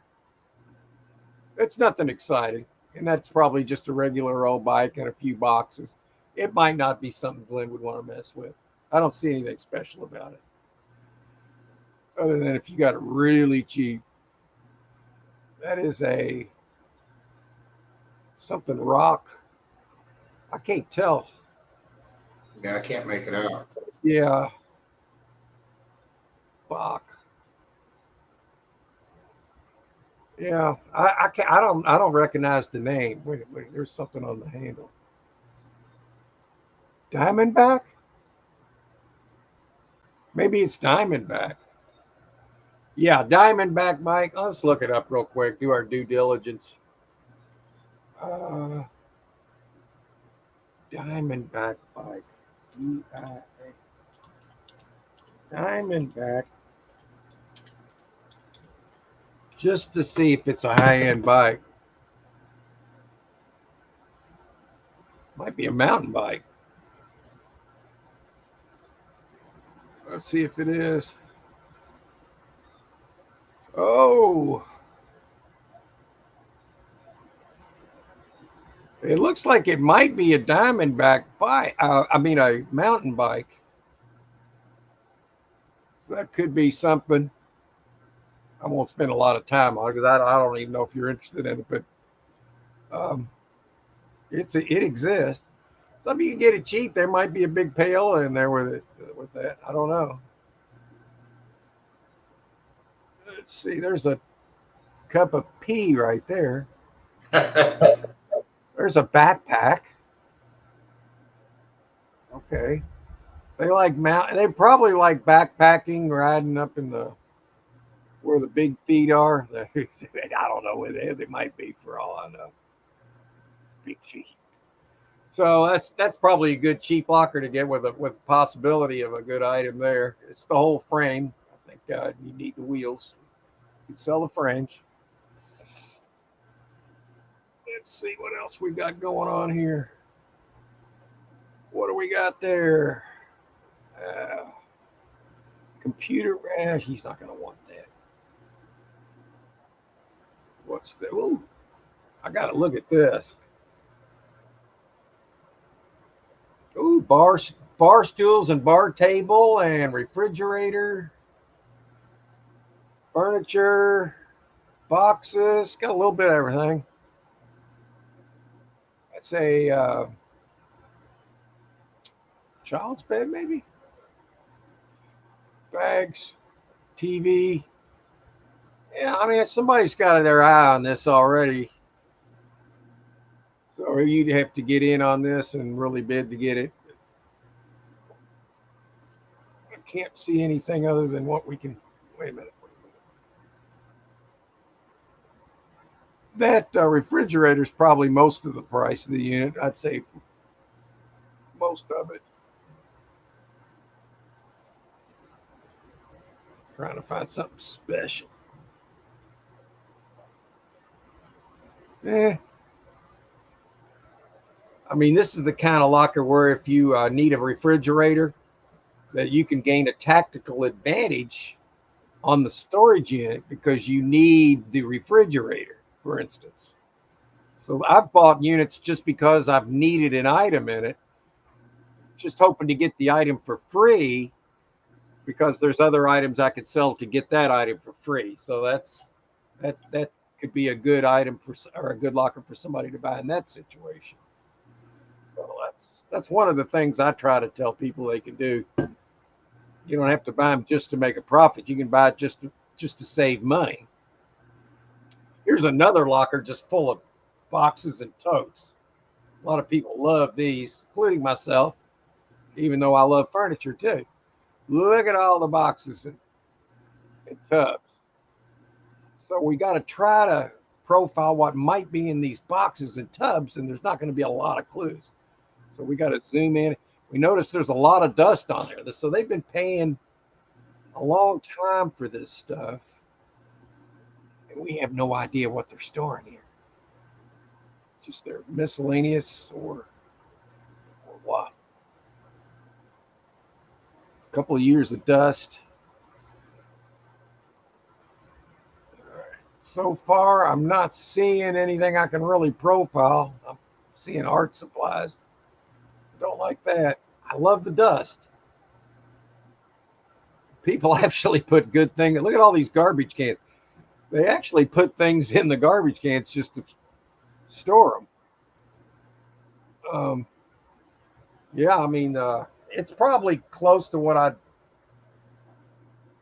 It's nothing exciting. And that's probably just a regular old bike and a few boxes. It might not be something Glenn would want to mess with. I don't see anything special about it. Other than if you got it really cheap. That is a something rock. I can't tell. Yeah, I can't make it out. Yeah. Bach. Yeah, I can't. I don't recognize the name. Wait. There's something on the handle. Diamondback? Maybe it's Diamondback. Yeah, Diamondback bike. Let's look it up real quick. Do our due diligence. Diamondback bike. D-I-A. Diamondback. Just to see if it's a high-end bike. Might be a mountain bike. Let's see if it is. Oh. It looks like it might be a Diamondback bike. I mean, a mountain bike. So that could be something. I won't spend a lot of time on it because I don't even know if you're interested in it, but it exists. Some of you can get it cheap. There might be a big pail in there with that. I don't know. Let's see. There's a cup of pee right there. There's a backpack. Okay. They probably like backpacking, riding up in where the big feet are. I don't know where they might be for all I know. Big feet. So that's probably a good cheap locker to get with possibility of a good item there. It's the whole frame. I think you need the wheels. You can sell the frames. Let's see what else we got going on here. What do we got there? Computer. He's not going to want that. What's the? Ooh, I got to look at this. Ooh, bar stools and bar table and refrigerator, furniture, boxes. Got a little bit of everything. That's a child's bed, maybe. Bags, TV. Yeah, I mean, somebody's got their eye on this already. So you'd have to get in on this and really bid to get it. I can't see anything other than what we can. Wait a minute. That refrigerator is probably most of the price of the unit. I'd say most of it. Trying to find something special. I mean, this is the kind of locker where if you need a refrigerator, that you can gain a tactical advantage on the storage unit because you need the refrigerator, for instance. So I've bought units just because I've needed an item in it, just hoping to get the item for free because there's other items I could sell to get that item for free. So that could be a good item or a good locker for somebody to buy in that situation. So that's one of the things I try to tell people they can do. You don't have to buy them just to make a profit. You can buy it just to save money. Here's another locker just full of boxes and totes. A lot of people love these, including myself, even though I love furniture too. Look at all the boxes and tubs. So we got to try to profile what might be in these boxes and tubs, and there's not going to be a lot of clues. So we got to zoom in. We notice there's a lot of dust on there. So they've been paying a long time for this stuff. And we have no idea what they're storing here. Just their miscellaneous or what? A couple of years of dust. All right. So far, I'm not seeing anything I can really profile. I'm seeing art supplies. Don't like that. I love the dust. People actually put good things. Look at all these garbage cans. They actually put things in the garbage cans just to store them. Yeah, I mean, it's probably close to what I'd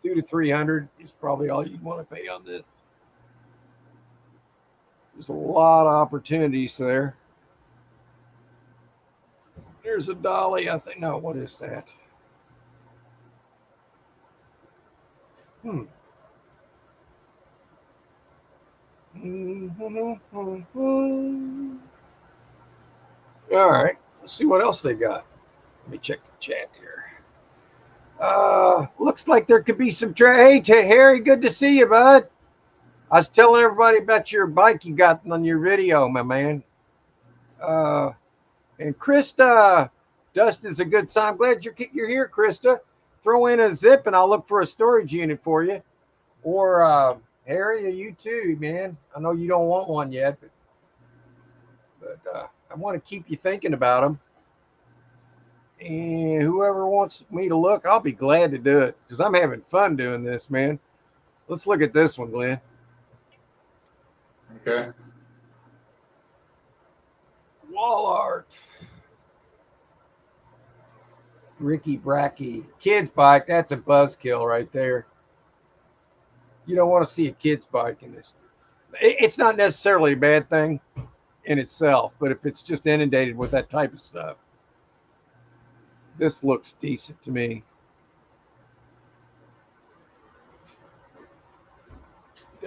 $200 to $300 is probably all you'd want to pay on this. There's a lot of opportunities there. There's a dolly, I think. No, what is that? All right, let's see what else they got. Let me check the chat here. Looks like there could be some Hey, Harry, good to see you, bud. I was telling everybody about your bike you got on your video, my man. And Krista, dust is a good sign. I'm glad you're here, Krista. Throw in a zip and I'll look for a storage unit for you. Or Harry, you too, man. I know you don't want one yet, but I want to keep you thinking about them. And whoever wants me to look, I'll be glad to do it because I'm having fun doing this, man. Let's look at this one, Glenn. Okay. Wall art. Ricky Bracky. Kid's bike. That's a buzzkill right there. You don't want to see a kid's bike in this. It's not necessarily a bad thing in itself, but if it's just inundated with that type of stuff, this looks decent to me.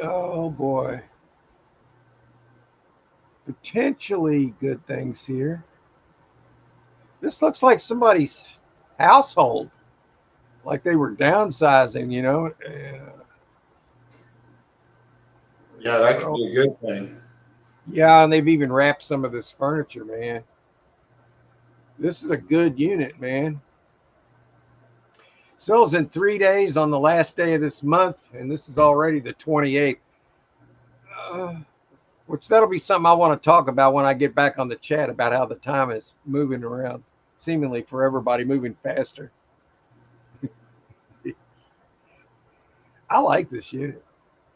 Oh boy. Potentially good things here. This looks like somebody's household, like they were downsizing, you know. Yeah, that could be a good thing. Yeah, and they've even wrapped some of this furniture, man. This is a good unit, man. Sells in 3 days on the last day of this month, and this is already the 28th. Which that'll be something I want to talk about when I get back on the chat about how the time is moving around, seemingly for everybody moving faster. I like this unit.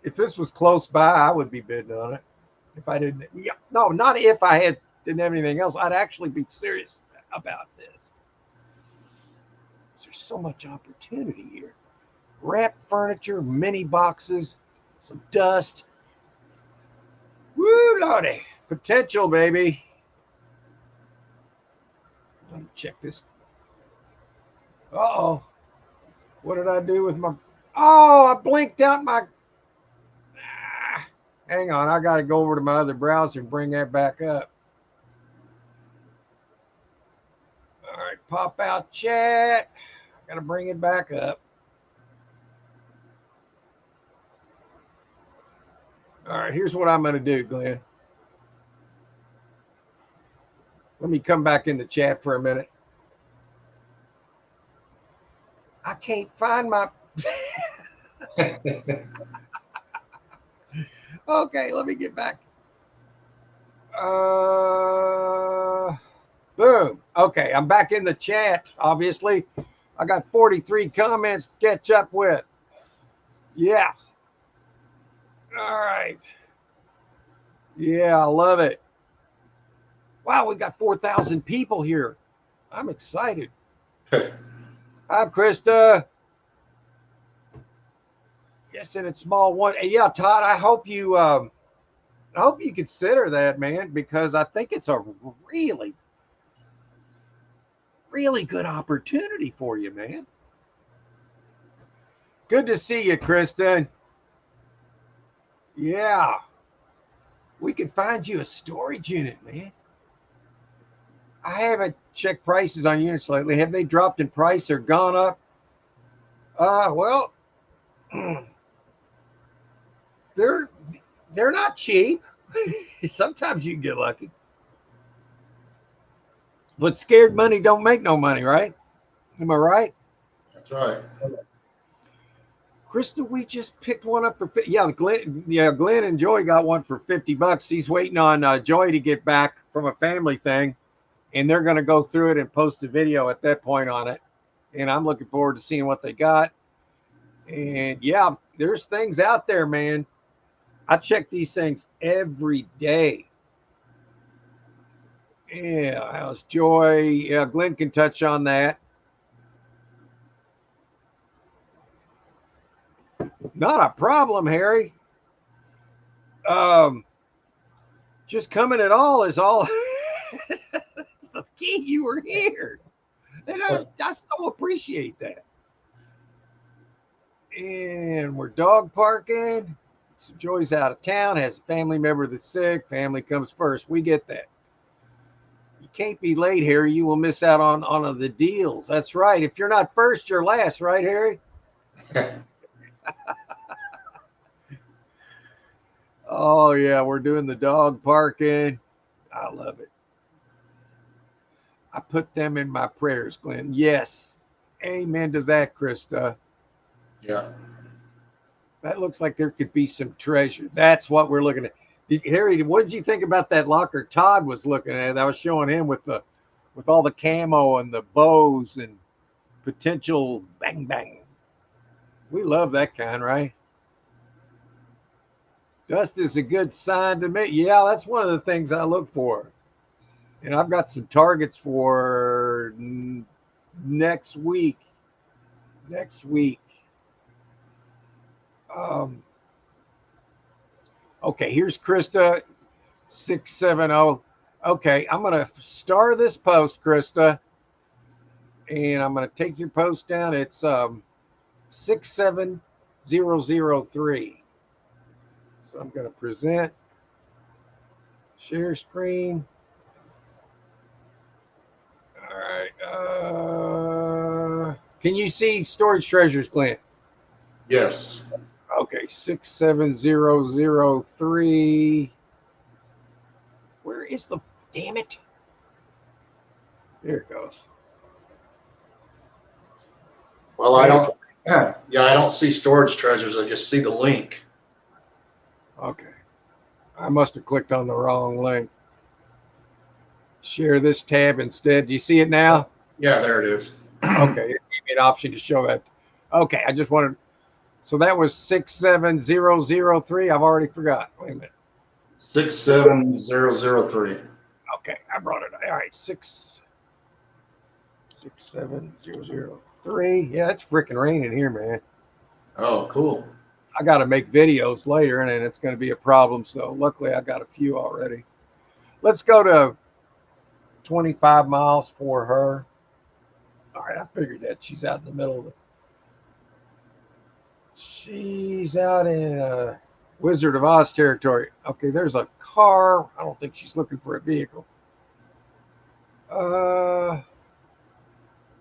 If this was close by, I would be bidding on it. If I didn't, no, not if I had didn't have anything else, I'd actually be serious about this. There's so much opportunity here. Wrapped furniture, mini boxes, some dust. Woo, Lordy. Potential, baby. Let me check this. Uh-oh. What did I do with my... Oh, I blinked out my... Hang on. I got to go over to my other browser and bring that back up. All right. Pop out chat. Got to bring it back up. All right. Here's what I'm going to do, Glenn. Let me come back in the chat for a minute. I can't find my... Okay, let me get back. Boom. Okay, I'm back in the chat, obviously. I got 43 comments to catch up with. Yes. All right. Yeah, I love it. Wow, we got 4,000 people here. I'm excited. Hi, Krista. Yes, and it's small one. And yeah, Todd, I hope you consider that, man, because I think it's a really, really good opportunity for you, man. Good to see you, Krista. Yeah. We can find you a storage unit, man. I haven't checked prices on units lately. Have they dropped in price or gone up? Well, they're not cheap. Sometimes you can get lucky. But scared money don't make no money, right? Am I right? That's right. Krista, we just picked one up for Glenn and Joy got one for $50. He's waiting on Joy to get back from a family thing, and they're going to go through it and post a video at that point on it. And I'm looking forward to seeing what they got. And yeah, there's things out there, man. I check these things every day. Yeah, how's Joy? Yeah, Glenn can touch on that. Not a problem, Harry. Just coming at all is all. That's the key. You were here, and I so appreciate that. And we're dog parking. So Joy's out of town, has a family member that's sick. Family comes first. We get that. You can't be late, Harry. You will miss out on the deals. That's right. If you're not first, you're last, right, Harry? Oh, yeah, we're doing the dog parking. I love it. I put them in my prayers, Glenn. Yes. Amen to that, Krista. Yeah. That looks like there could be some treasure. That's what we're looking at. Harry, what did you think about that locker Todd was looking at? I was showing him with all the camo and the bows and potential bang bang. We love that kind, right? Dust is a good sign to me. Yeah, that's one of the things I look for. And I've got some targets for next week. Okay, here's Krista 670. Okay, I'm going to star this post, Krista. And I'm going to take your post down. It's 67003. So I'm going to present, share screen. All right. Can you see storage treasures, Glenn? Yes. Okay, 67003. Where is the, damn it? There it goes. Well, I don't see storage treasures. I just see the link. Okay. I must have clicked on the wrong link. Share this tab instead. Do you see it now? Yeah, there it is. Okay. It gave me an option to show that. Okay. I just wanted. So that was 67003. I've already forgot. Wait a minute. 67003. Okay, I brought it. All right, 67003. Yeah, it's freaking raining here, man. Oh, cool. I got to make videos later, and then it's going to be a problem. So luckily, I got a few already. Let's go to 25 miles for her. All right, I figured that she's out in the middle of the. She's out in Wizard of Oz territory. Okay, there's a car. I don't think she's looking for a vehicle.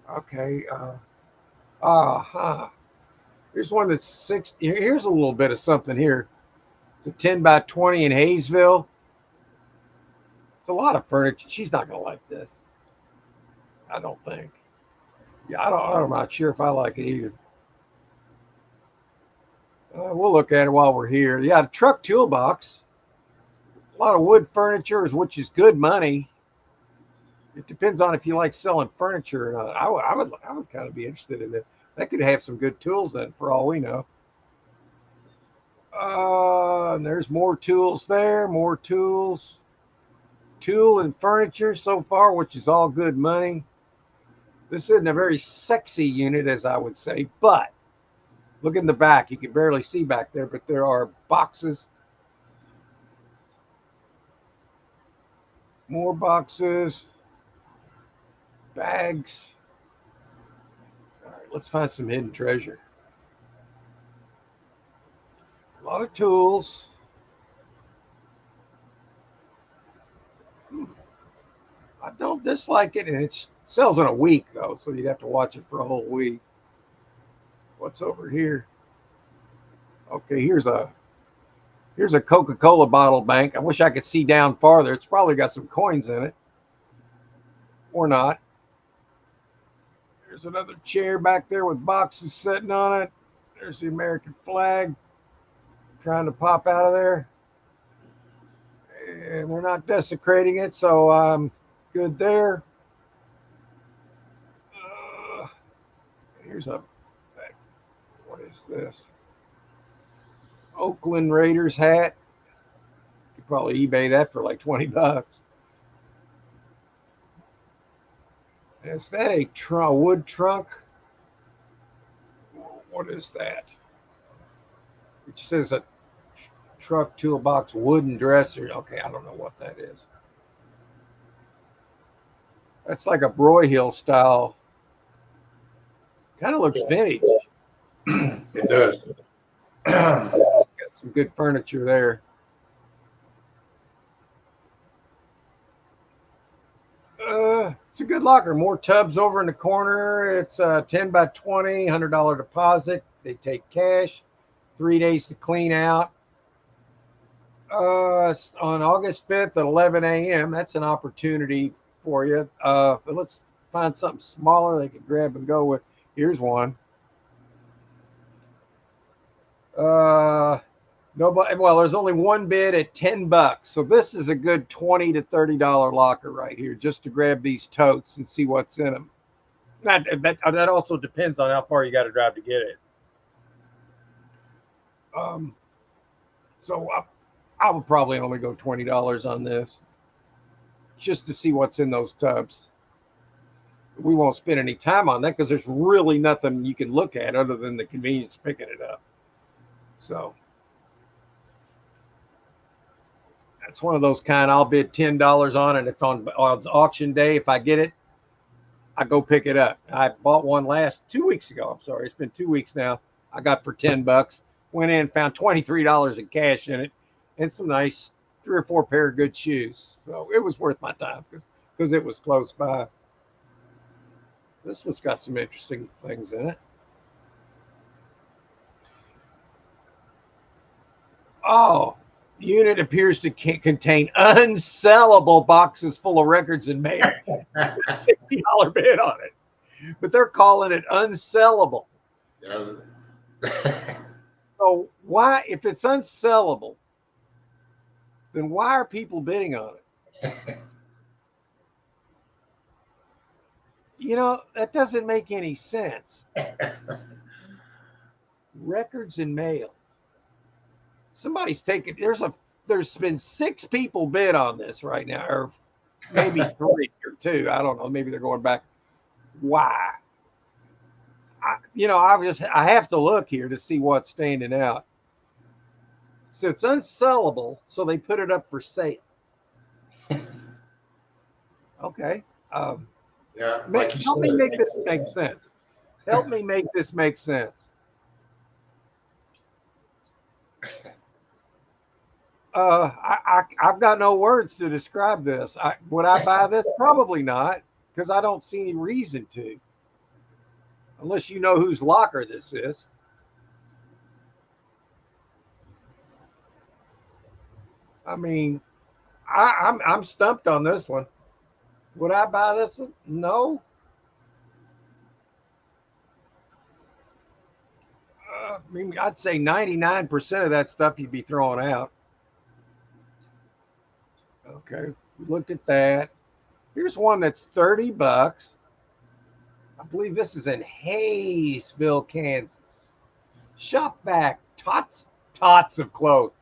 Okay. Here's one that's 60. Here's a little bit of something here. It's a 10 by 20 in Hayesville. It's a lot of furniture. She's not gonna like this. I don't think. Yeah, I'm not sure if I like it either. We'll look at it while we're here. Yeah, the truck toolbox. A lot of wood furniture, which is good money. It depends on if you like selling furniture or not. I would kind of be interested in it. That could have some good tools in it for all we know. And there's more tools there, more tools. Tool and furniture so far, which is all good money. This isn't a very sexy unit, as I would say, but look in the back. You can barely see back there, but there are boxes. More boxes. Bags. All right, let's find some hidden treasure. A lot of tools. I don't dislike it, and it sells in a week, though, so you'd have to watch it for a whole week. What's over here? Okay, here's a Coca-Cola bottle bank. I wish I could see down farther. It's probably got some coins in it. Or not. There's another chair back there with boxes sitting on it. There's the American flag trying to pop out of there. And we're not desecrating it, so I'm good there. Here's a, what is this? Oakland Raiders hat. You could probably eBay that for like $20. Is that a wood trunk? What is that? It says a truck toolbox wooden dresser. Okay, I don't know what that is. That's like a Broyhill style. Kind of looks vintage. It does. Got some good furniture there. It's a good locker. More tubs over in the corner. It's 10 by 20, $100 deposit. They take cash. 3 days to clean out. On August 5th at 11 a.m. That's an opportunity for you. But let's find something smaller they can grab and go with. Here's one. Nobody. Well, there's only one bid at $10, so this is a good $20 to $30 locker right here, just to grab these totes and see what's in them. That also depends on how far you got to drive to get it. So I would probably only go $20 on this, just to see what's in those tubs. We won't spend any time on that because there's really nothing you can look at other than the convenience of picking it up. So that's one of those kind. I'll bid $10 on it. If on auction day, if I get it, I go pick it up. I bought one 2 weeks ago. I'm sorry, it's been 2 weeks now. I got for $10. Went in, found $23 in cash in it, and some nice 3 or 4 pair of good shoes. So it was worth my time because it was close by. This one's got some interesting things in it. Oh, the unit appears to contain unsellable boxes full of records and mail. $60 bid on it, but they're calling it unsellable. Yeah. So why, if it's unsellable, then why are people bidding on it? You know, that doesn't make any sense. Records and mail. Somebody's taken, there's been 6 people bid on this right now, or maybe 3 or 2. I don't know. Maybe they're going back. Why? I have to look here to see what's standing out. So it's unsellable, so they put it up for sale. Okay. Yeah, like you Help me said. make this make sense. Help me make this make sense. I've got no words to describe this. Would I buy this? Probably not, because I don't see any reason to. Unless you know whose locker this is. I mean, I'm stumped on this one. Would I buy this one? No. I mean, I'd say 99% of that stuff you'd be throwing out. Okay, we looked at that. Here's one that's $30. I believe this is in Hayesville, Kansas. Shop back, tots of clothes.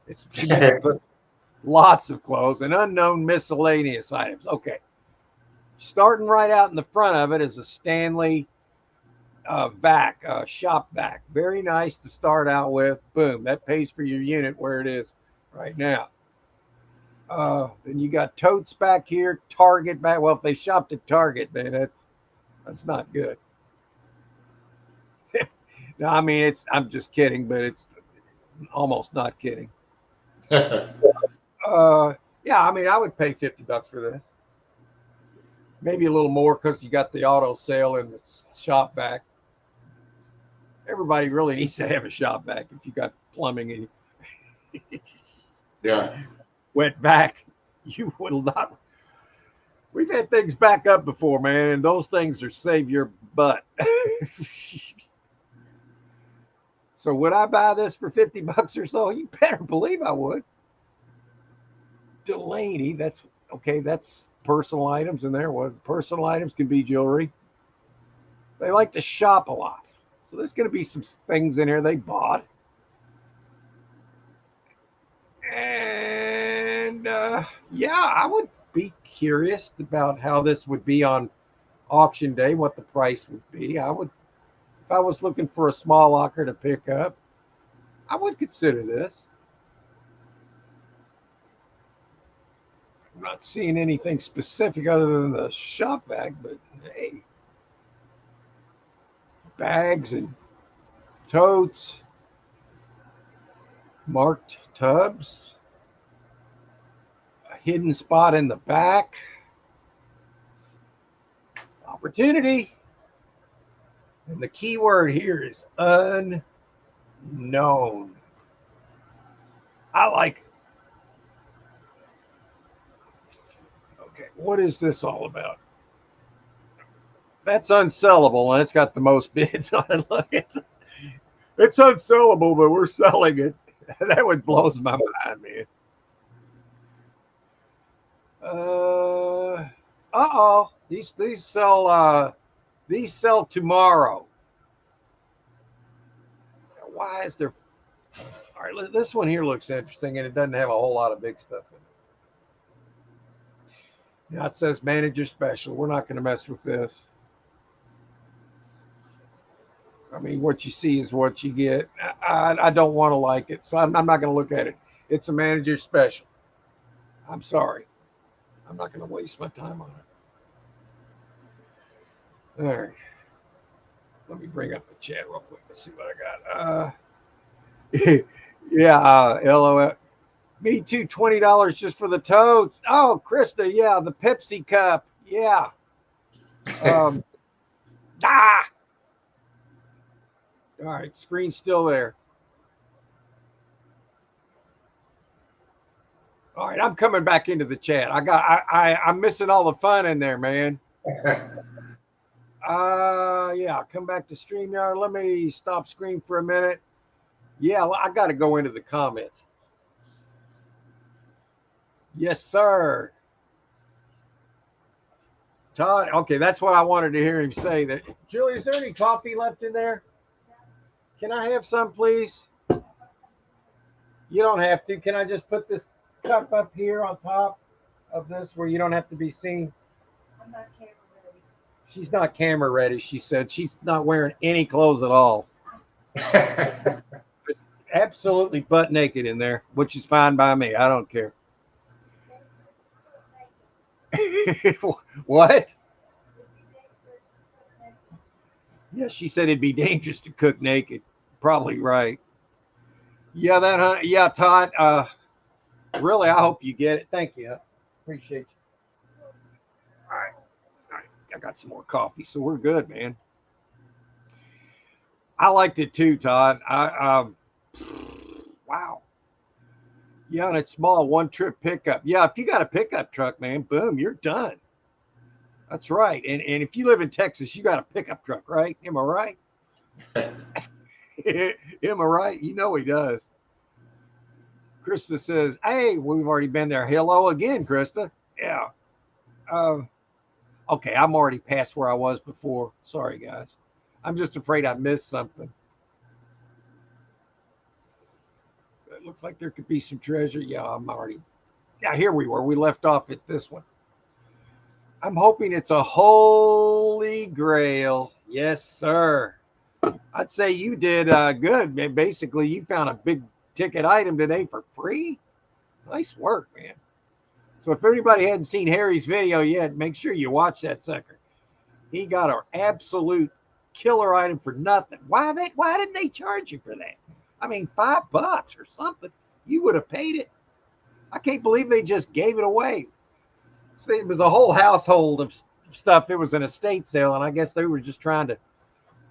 It's lots of clothes and unknown miscellaneous items. Okay, starting right out in the front of it is a Stanley shop vac. Very nice to start out with. Boom, that pays for your unit where it is right now. Then you got totes back here, Target back. Well, if they shopped at Target, man, that's not good. No, I mean I'm just kidding, but it's almost not kidding. Yeah, I mean I would pay $50 for this. Maybe a little more because you got the auto sale and the shop vac. Everybody really needs to have a shop vac if you got plumbing and Yeah. wet vac. You will not. We've had things back up before, man, and those things are save your butt. So would I buy this for $50 or so? You better believe I would. Delaney, that's okay. That's personal items in there. What personal items can be jewelry. They like to shop a lot, so there's going to be some things in here they bought. And yeah, I would be curious about how this would be on auction day, what the price would be. If I was looking for a small locker to pick up, I would consider this. I'm not seeing anything specific other than the shop bag, but hey, bags and totes, marked tubs, a hidden spot in the back, opportunity. And the key word here is unknown. I like it. Okay, what is this all about? That's unsellable, and it's got the most bids on it. Look, it's unsellable, but we're selling it. That would blows my mind, man. Uh-oh. These sell tomorrow. Why is there? All right, this one here looks interesting, and it doesn't have a whole lot of big stuff in it. Now it says manager special. We're not going to mess with this. I mean, what you see is what you get. I don't want to like it, so I'm not going to look at it. It's a manager special. I'm sorry. I'm not going to waste my time on it. All right. Let me bring up the chat real quick. Let's see what I got. Yeah, LOL. Me too, $20 just for the toads. Oh, Krista, yeah, the Pepsi cup. Yeah. All right, screen's still there. All right, I'm coming back into the chat. I'm missing all the fun in there, man. Yeah, come back to StreamYard. Let me stop screen for a minute. Yeah, I got to go into the comments. Yes, sir. Todd, okay, that's what I wanted to hear him say. That Julie, is there any coffee left in there? Can I have some, please? You don't have to. Can I just put this cup up here on top? of this where you don't have to be seen? I'm not camera ready. She's not camera ready. She said she's not wearing any clothes at all. Absolutely butt naked in there, which is fine by me. I don't care. What? Yeah, she said it'd be dangerous to cook naked. Probably right. Yeah, yeah, Todd. Really, I hope you get it. Thank you. Appreciate you. All right. All right. I got some more coffee, so we're good, man. I liked it too, Todd. Wow. Yeah, and it's small, one trip pickup. Yeah, if you got a pickup truck, man, boom, you're done. That's right. And if you live in Texas, you got a pickup truck, right? Am I right? Am I right? You know he does. Krista says, hey, we've already been there. Hello again, Krista. Yeah. Okay, I'm already past where I was before. Sorry, guys. I'm just afraid I missed something. It looks like there could be some treasure. Yeah, I'm already. Yeah, here we were. We left off at this one. I'm hoping it's a holy grail. Yes, sir. I'd say you did good, man. Basically, you found a big ticket item today for free. Nice work, man. So if anybody hadn't seen Harry's video yet, make sure you watch that sucker. He got an absolute killer item for nothing. Why didn't they charge you for that? I mean, $5 or something. You would have paid it. I can't believe they just gave it away. So it was a whole household of stuff. It was an estate sale, and I guess they were just trying to.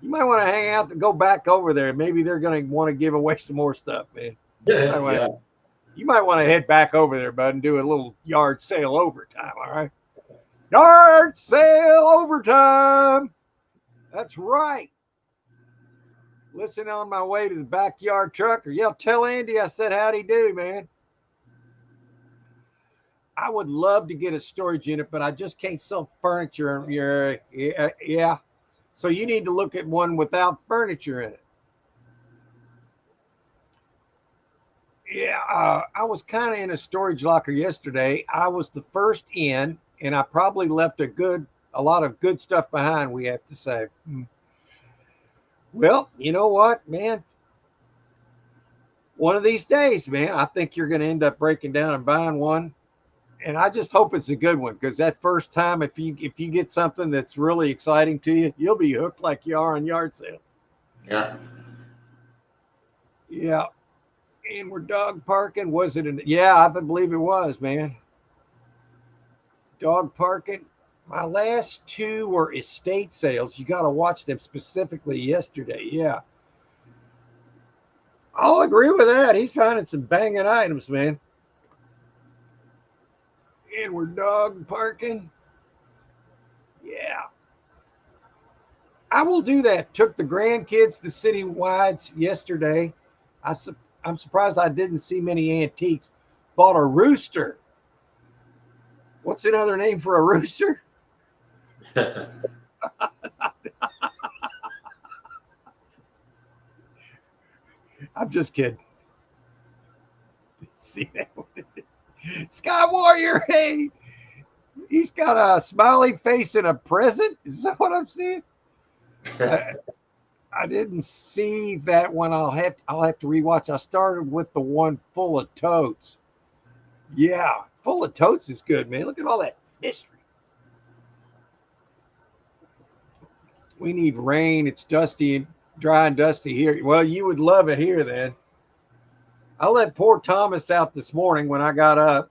You might want to hang out and go back over there. Maybe they're going to want to give away some more stuff, man. Yeah. You might want to head back over there, bud, and do a little yard sale overtime, all right? Yard sale overtime. That's right. Listen on my way to the backyard trucker. Yeah, tell Andy I said howdy do, man. I would love to get a storage unit, but I just can't sell furniture. Yeah. So you need to look at one without furniture in it. Yeah, I was kind of in a storage locker yesterday. I was the first in, and I probably left a lot of good stuff behind, we have to say. Well, you know what, man? One of these days, man, I think you're going to end up breaking down and buying one. And I just hope it's a good one, because that first time, if you get something that's really exciting to you, you'll be hooked like you are on yard sales. Yeah. Yeah. And we're dog parking. Was it? Yeah, I believe it was, man. Dog parking. My last two were estate sales. You got to watch them specifically yesterday. Yeah. I'll agree with that. He's finding some banging items, man. And we're dog parking. Yeah. I will do that. Took the grandkids to City Wides yesterday. I'm surprised I didn't see many antiques. Bought a rooster. What's another name for a rooster? I'm just kidding. See that one? Sky Warrior, hey, he's got a smiley face and a present. Is that what I'm seeing? I didn't see that one. I'll have to rewatch. I started with the one full of totes. Yeah, full of totes is good, man. Look at all that mystery. We need rain. It's dusty and dry and dusty here. Well, you would love it here then. I let poor Thomas out this morning when I got up,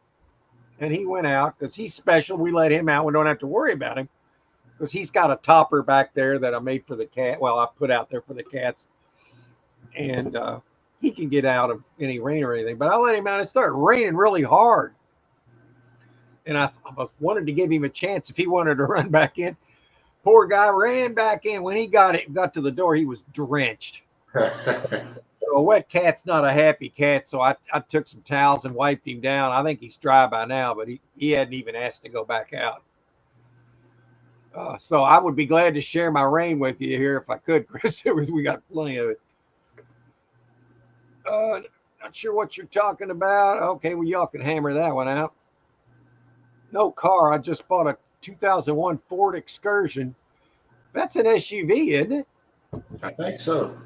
and he went out because he's special. We let him out. We don't have to worry about him because he's got a topper back there that I made for the cat. Well, I put out there for the cats, and he can get out of any rain or anything. But I let him out. It started raining really hard, and I wanted to give him a chance if he wanted to run back in. Poor guy ran back in. When he got to the door, he was drenched. So a wet cat's not a happy cat. So I took some towels and wiped him down. I think he's dry by now, but he hadn't even asked to go back out. So I would be glad to share my rain with you here if I could, Chris. We got plenty of it. Not sure what you're talking about. Okay, well, y'all can hammer that one out. No car. I just bought a 2001 Ford Excursion. That's an SUV, isn't it? I think so.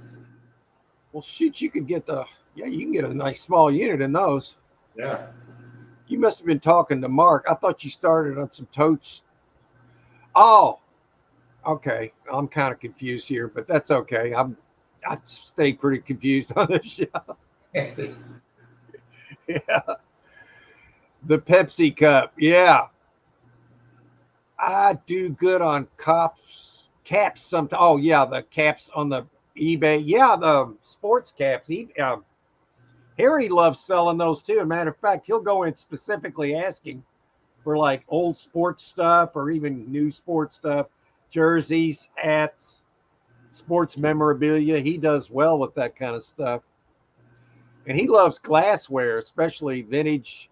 Well, shoot, you could get you can get a nice small unit in those. Yeah. You must have been talking to Mark. I thought you started on some totes. Oh, okay. I'm kind of confused here, but that's okay. I stay pretty confused on this show. Yeah. The Pepsi Cup. Yeah. I do good on caps sometimes. Oh, yeah. The caps on the eBay. Yeah. The sports caps. Harry loves selling those too. As a matter of fact, he'll go in specifically asking for like old sports stuff or even new sports stuff, jerseys, hats, sports memorabilia. He does well with that kind of stuff. And he loves glassware, especially vintage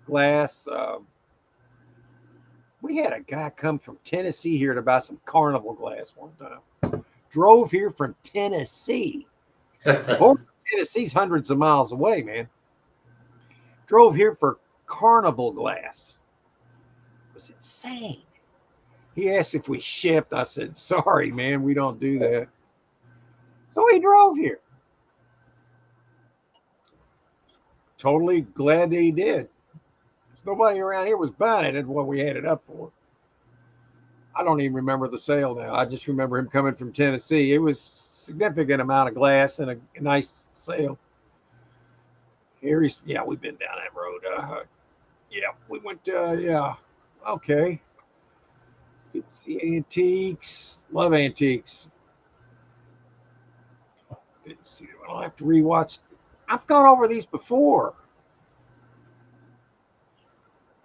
glass. We had a guy come from Tennessee here to buy some Carnival glass one time. Drove here from Tennessee. Tennessee's hundreds of miles away, man. Drove here for Carnival glass. It was insane. He asked if we shipped. I said, sorry, man, we don't do that. So he drove here. Totally glad that he did. Nobody around here was buying it at what we had it up for. I don't even remember the sale now. I just remember him coming from Tennessee. It was a significant amount of glass and a nice sale. Harry's, yeah, we've been down that road. Yeah, we went, yeah, okay. It's the antiques. Love antiques. Didn't see them. I'll have to rewatch. I've gone over these before.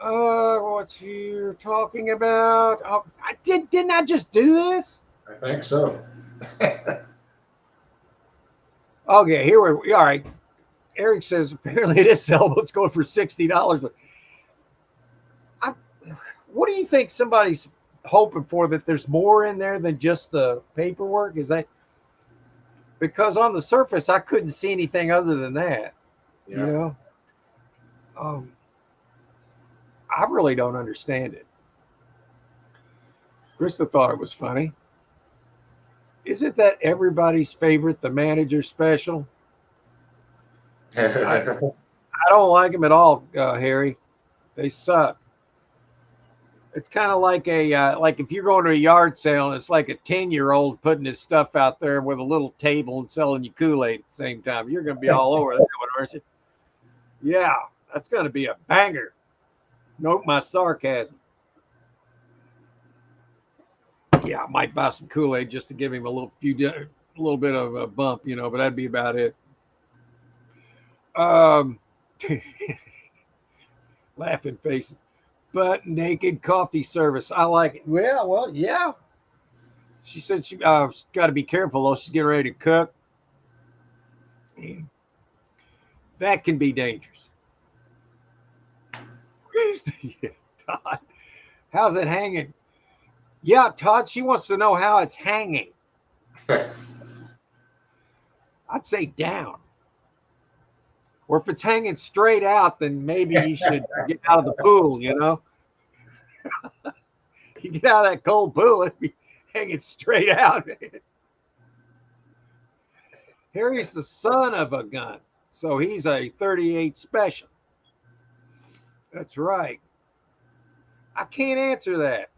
What you're talking about? Oh, didn't I just do this? I think so. Okay, here we're all right. Eric says apparently this sailboat's going for $60. But what do you think somebody's hoping for? That there's more in there than just the paperwork? Is that because on the surface I couldn't see anything other than that? Yeah. You know? I really don't understand it. Krista thought it was funny. Isn't that everybody's favorite, the manager special? I don't like them at all, Harry. They suck. It's kind of like like if you're going to a yard sale and it's like a 10-year-old putting his stuff out there with a little table and selling you Kool-Aid at the same time. You're going to be all over that one, aren't you? Yeah, that's going to be a banger. Note my sarcasm. Yeah, I might buy some Kool-Aid just to give him a little bit of a bump, you know, but that'd be about it. Laughing faces. Butt naked coffee service. I like it. Well, yeah. She said she's got to be careful though. She's getting ready to cook. That can be dangerous. Todd, how's it hanging? Yeah, Todd, she wants to know how it's hanging. I'd say down. Or if it's hanging straight out, then maybe you should get out of the pool, you know? You get out of that cold pool, it'd be hanging straight out. Harry's the son of a gun, so he's a 38 special. That's right. I can't answer that.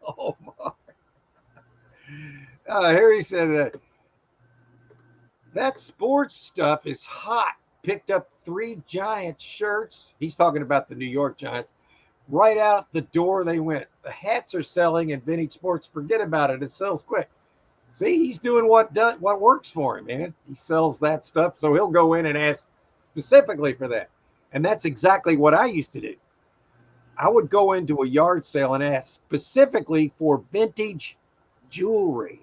Oh, my. Harry said that sports stuff is hot. Picked up 3 Giants shirts. He's talking about the New York Giants. Right out the door they went. The hats are selling in vintage sports. Forget about it. It sells quick. See, he's doing what works for him, man. He sells that stuff, so he'll go in and ask specifically for that. And that's exactly what I used to do. I would go into a yard sale and ask specifically for vintage jewelry.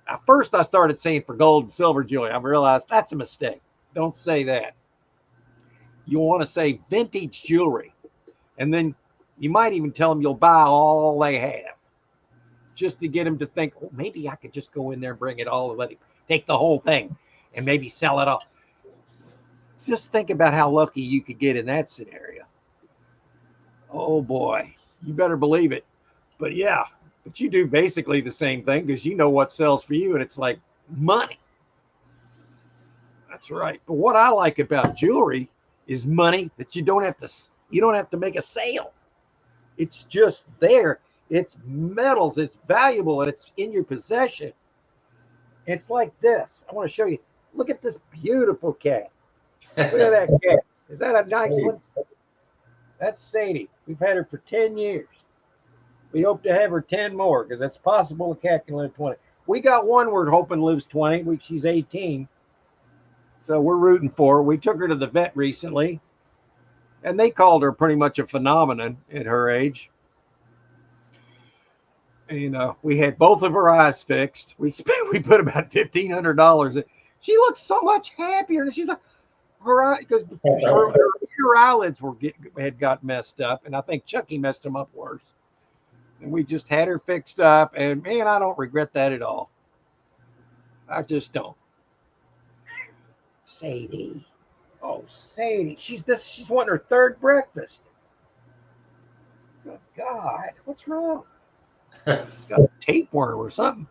At first, I started saying for gold and silver jewelry. I realized that's a mistake. Don't say that. You want to say vintage jewelry. And then you might even tell them you'll buy all they have. Just to get them to think, oh, maybe I could just go in there and bring it all and let him take the whole thing and maybe sell it all. Just think about how lucky you could get in that scenario. Oh boy, you better believe it. But yeah, but you do basically the same thing because you know what sells for you, and it's like money. That's right. But what I like about jewelry is money that you don't have to make a sale. It's just there. It's metals, it's valuable, and it's in your possession. It's like this. I want to show you. Look at this beautiful cat. Look at that cat. Is that a nice one? That's Sadie. We've had her for 10 years. We hope to have her 10 more because it's possible a cat can live 20. We got one we're hoping lives 20. She's 18. So we're rooting for her. We took her to the vet recently, and they called her pretty much a phenomenon at her age. And we had both of her eyes fixed. We put about $1,500. She looks so much happier. And she's like, her eye, because her eyelids had got messed up, and I think Chucky messed them up worse. And we just had her fixed up, and man, I don't regret that at all. I just don't. Sadie. Oh, Sadie. She's wanting her third breakfast. Good God. What's wrong? She's got a tapeworm or something.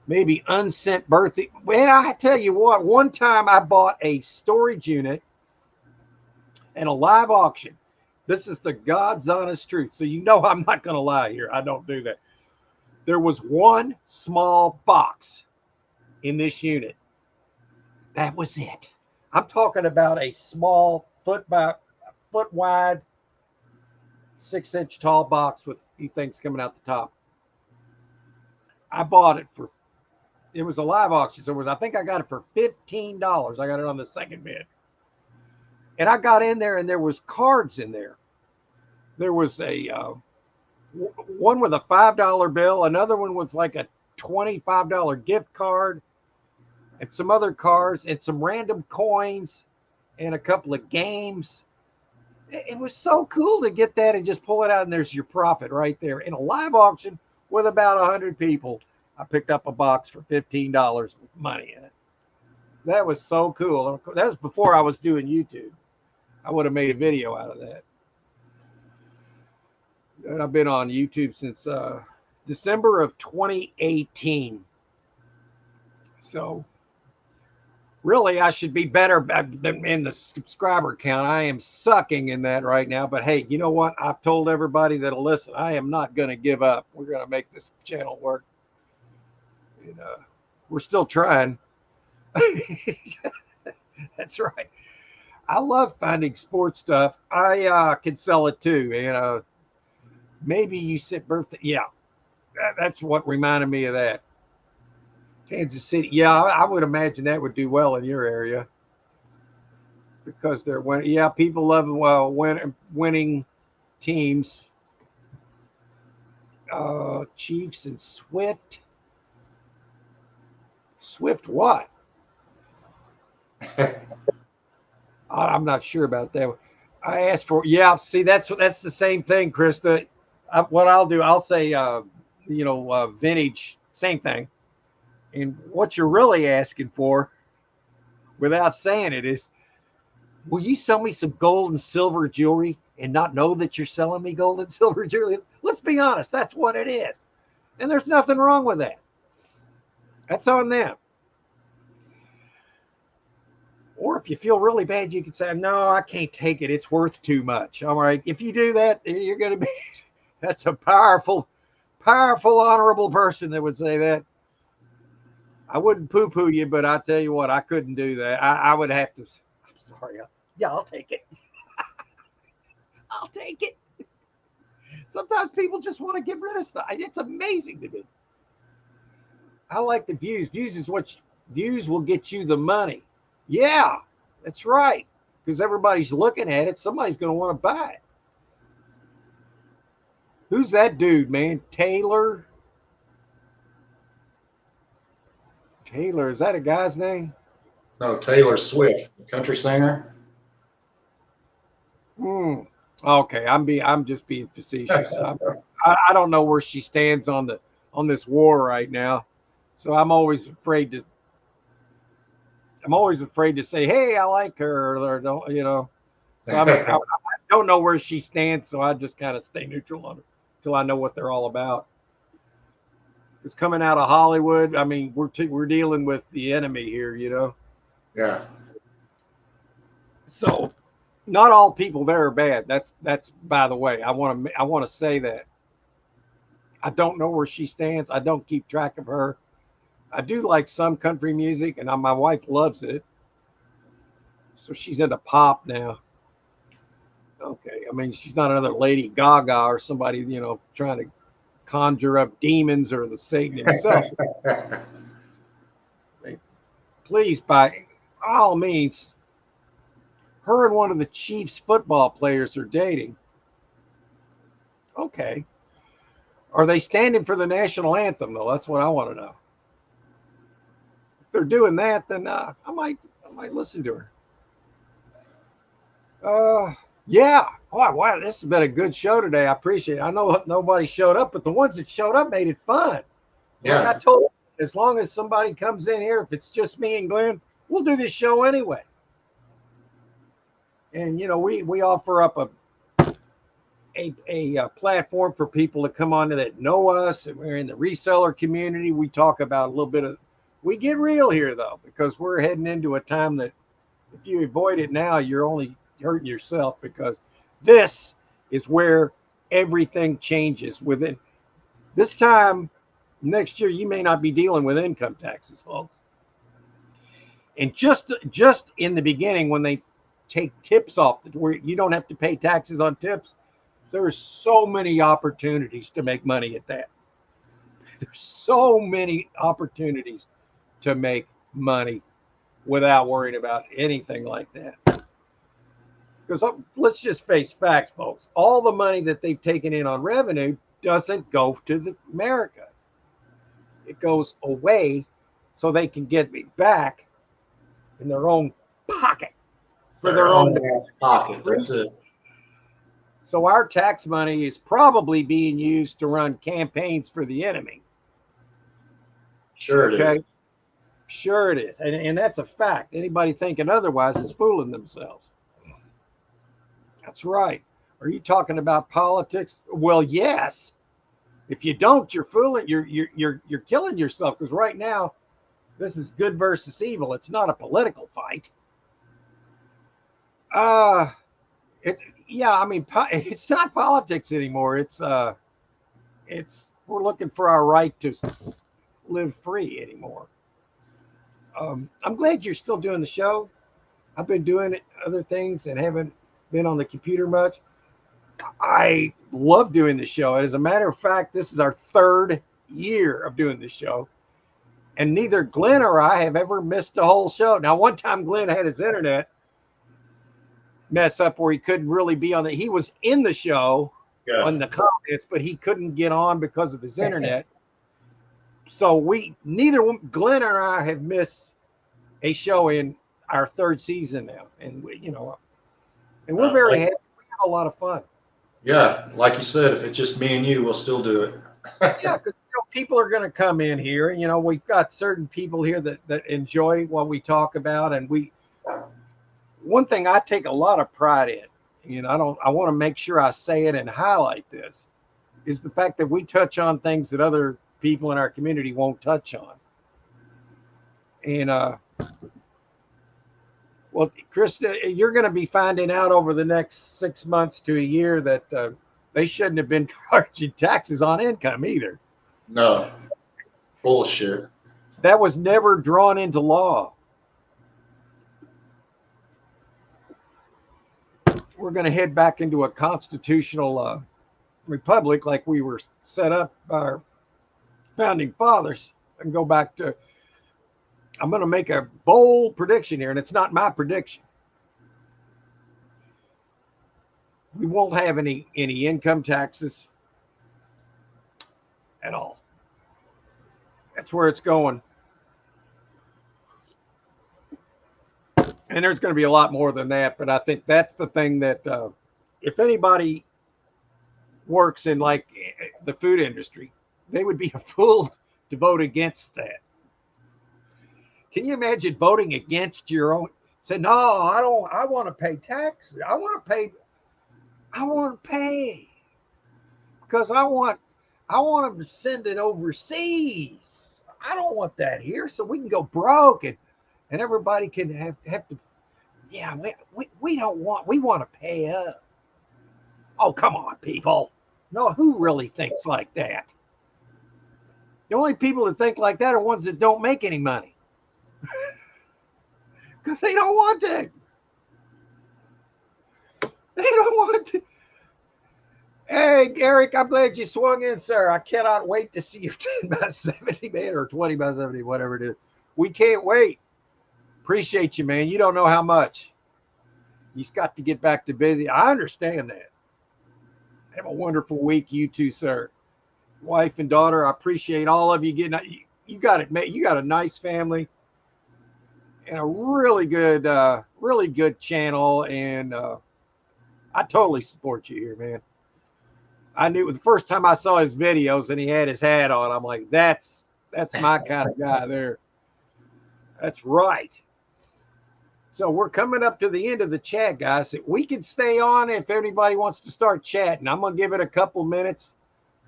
Maybe unsent birthday. Well, I tell you what, one time I bought a storage unit and a live auction. This is the God's honest truth. So you know I'm not going to lie here. I don't do that. There was one small box in this unit. That was it. I'm talking about a small foot wide, 6-inch tall box with a few things coming out the top. I bought it it was a live auction. So I think I got it for $15. I got it on the second bid. And I got in there and there was cards in there. There was one with a $5 bill, another one with like a $25 gift card, and some other cards and some random coins and a couple of games. It was so cool to get that and just pull it out, and there's your profit right there. In a live auction with about 100 people, I picked up a box for $15 with money in it. That was so cool. That was before I was doing YouTube. I would have made a video out of that. And I've been on YouTube since December of 2018. So really, I should be better in the subscriber count. I am sucking in that right now. But hey, you know what? I've told everybody that'll listen, I am not going to give up. We're going to make this channel work. And we're still trying. That's right. I love finding sports stuff. I can sell it too. And maybe you said birthday. Yeah, that's what reminded me of that. Kansas City. Yeah, I would imagine that would do well in your area because they're winning. Yeah, people love winning teams. Chiefs and Swift. Swift what? I'm not sure about that. I asked for, yeah, see, that's the same thing, Krista. What I'll do, I'll say, vintage, same thing. And what you're really asking for, without saying it, is, will you sell me some gold and silver jewelry and not know that you're selling me gold and silver jewelry? Let's be honest, that's what it is. And there's nothing wrong with that. That's on them. Or if you feel really bad, you can say, no, I can't take it. It's worth too much. All right. If you do that, you're going to be, that's a powerful, honorable person that would say that. I wouldn't poo-poo you, but I tell you what, I couldn't do that. I would have to, I'm sorry. I'll take it. I'll take it. Sometimes people just want to get rid of stuff. It's amazing to me. I like the views. Views will get you the money. Yeah, that's right. Because everybody's looking at it. Somebody's going to want to buy it. Who's that dude, man? Taylor? Taylor, is that a guy's name? No, Taylor Swift, the country singer. Okay, I'm just being facetious. I don't know where she stands on this war right now. So I'm always afraid to I'm always afraid to say, "Hey, I like her," or don't, you know. So I don't know where she stands, so I just kind of stay neutral on it until I know what they're all about. It's coming out of Hollywood. I mean, we're dealing with the enemy here, you know. Yeah. So not all people there are bad. That's by the way. I want to say that. I don't know where she stands. I don't keep track of her. I do like some country music, and my wife loves it. So she's into pop now. Okay, I mean she's not another Lady Gaga or somebody, you know, trying to conjure up demons or the Satan himself. Please, by all means, her and one of the Chiefs football players are dating. Okay. Are they standing for the national anthem though? That's what I want to know. If they're doing that, then I might listen to her. Yeah. Oh, wow, this has been a good show today. I appreciate it. I know nobody showed up, but the ones that showed up made it fun. Yeah. Like I told you, as long as somebody comes in here, if it's just me and Glenn, we'll do this show anyway. And you know, we offer up a platform for people to come on that know us, and we're in the reseller community. We talk about a little bit of, we get real here though, because we're heading into a time that if you avoid it now, you're only hurting yourself, because this is where everything changes. Within this time next year, you may not be dealing with income taxes, folks. And just in the beginning, when they take tips off, where you don't have to pay taxes on tips, there's so many opportunities to make money at that. There's so many opportunities to make money without worrying about anything like that. Because let's just face facts, folks. All the money that they've taken in on revenue doesn't go to America. It goes away so they can get me back in their own pocket for their own pocket. That's it. So our tax money is probably being used to run campaigns for the enemy. Sure it is. Sure it is. And that's a fact. Anybody thinking otherwise is fooling themselves. That's right. Are you talking about politics? Well, yes. If you don't, you're fooling. You're killing yourself, because right now, this is good versus evil. It's not a political fight. Yeah, I mean, it's not politics anymore. It's we're looking for our right to live free anymore. I'm glad you're still doing the show. I've been doing other things and haven't been on the computer much. I love doing the show. As a matter of fact, this is our 3rd year of doing this show, and neither Glenn or I have ever missed a whole show. Now, one time Glenn had his internet mess up where he couldn't really be on he was in the show on the comments, but he couldn't get on because of his internet. So neither Glenn or I have missed a show in our 3rd season now, and we're very happy. We have a lot of fun. Yeah, like you said, if it's just me and you, we'll still do it. Yeah, because people are going to come in here. We've got certain people here that enjoy what we talk about, and one thing I take a lot of pride in, I want to make sure I say it and highlight this, is the fact that we touch on things that other people in our community won't touch on. And well, Krista, you're going to be finding out over the next 6 months to a year that they shouldn't have been charging taxes on income either. No, bullshit. That was never drawn into law. We're going to head back into a constitutional republic like we were set up by our founding fathers, and go back to, I'm going to make a bold prediction here, and it's not my prediction. We won't have any income taxes at all. That's where it's going. And there's going to be a lot more than that, but I think that's the thing that if anybody works in like the food industry, they would be a fool to vote against that. Can you imagine voting against your own? Say, no, I don't. I want to pay taxes. I want to pay. I want to pay because I want them to send it overseas. I don't want that here, so we can go broke and everybody can have to. Yeah, we don't want. We want to pay up. Oh, come on, people. No, who really thinks like that? The only people that think like that are ones that don't make any money because they don't want to. They don't want to. Hey, Eric, I'm glad you swung in, sir. I cannot wait to see you 10 by 70, man, or 20 by 70, whatever it is. We can't wait. Appreciate you, man. You don't know how much. You've got to get back to busy. I understand that. Have a wonderful week, you too, sir. Wife and daughter, I appreciate all of you getting. You got it, man. You got a nice family and a really good channel, and I totally support you here, man. I knew the first time I saw his videos and he had his hat on, I'm like, that's my kind of guy there. That's right. So we're coming up to the end of the chat, guys. We can stay on if anybody wants to start chatting. I'm going to give it a couple minutes,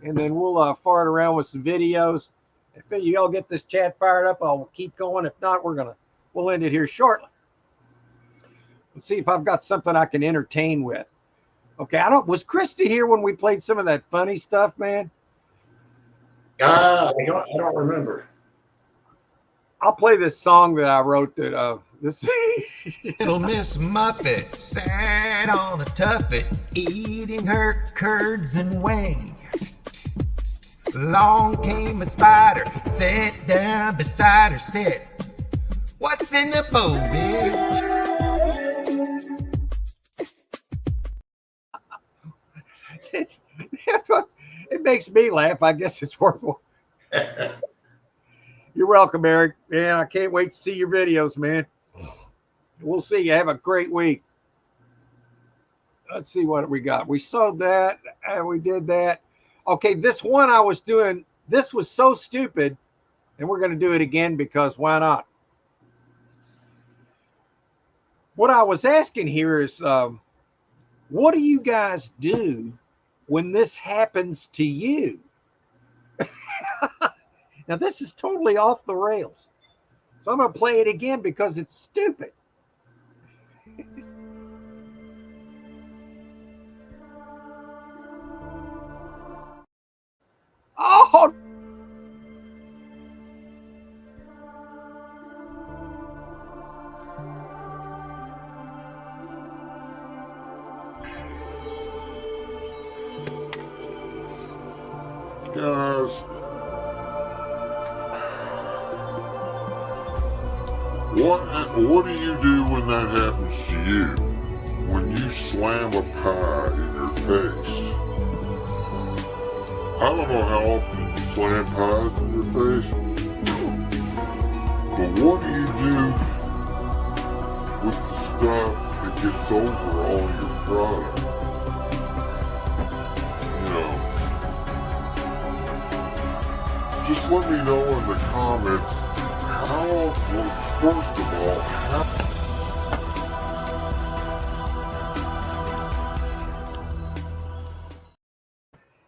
and then we'll fart around with some videos. If you all get this chat fired up, I'll keep going. If not, we'll end it here shortly. Let's see if I've got something I can entertain with. Okay, was Krista here when we played some of that funny stuff, man? I don't remember. I'll play this song that I wrote that this Little Miss Muffet sat on a tuffet, eating her curds and whey. Along came a spider, sat down beside her, said, "What's in the bowl, bitch?" It makes me laugh. I guess it's worthwhile. You're welcome, Eric. Man, I can't wait to see your videos, man. We'll see you. Have a great week. Let's see what we got. We sold that and we did that. Okay, this one I was doing, this was so stupid, and we're going to do it again because why not? What I was asking here is, what do you guys do when this happens to you? Now, this is totally off the rails. So I'm going to play it again because it's stupid. Oh! Guys, what do you do when that happens to you? When you slam a pie in your face? I don't know how often you slam pies in your face, but what do you do with the stuff that gets over all your product? Just let me know in the comments first of all,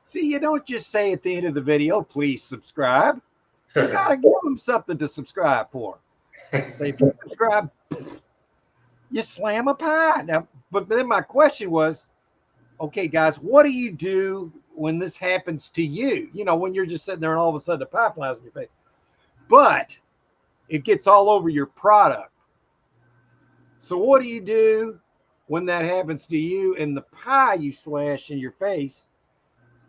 See, you don't just say at the end of the video, please subscribe. You got to give them something to subscribe for. Say, if you subscribe, you slam a pie. Now, but then my question was, okay, guys, what do you do when this happens to you? You know, when you're just sitting there and all of a sudden the pie flies in your face. But it gets all over your product. So what do you do when that happens to you and the pie you slash in your face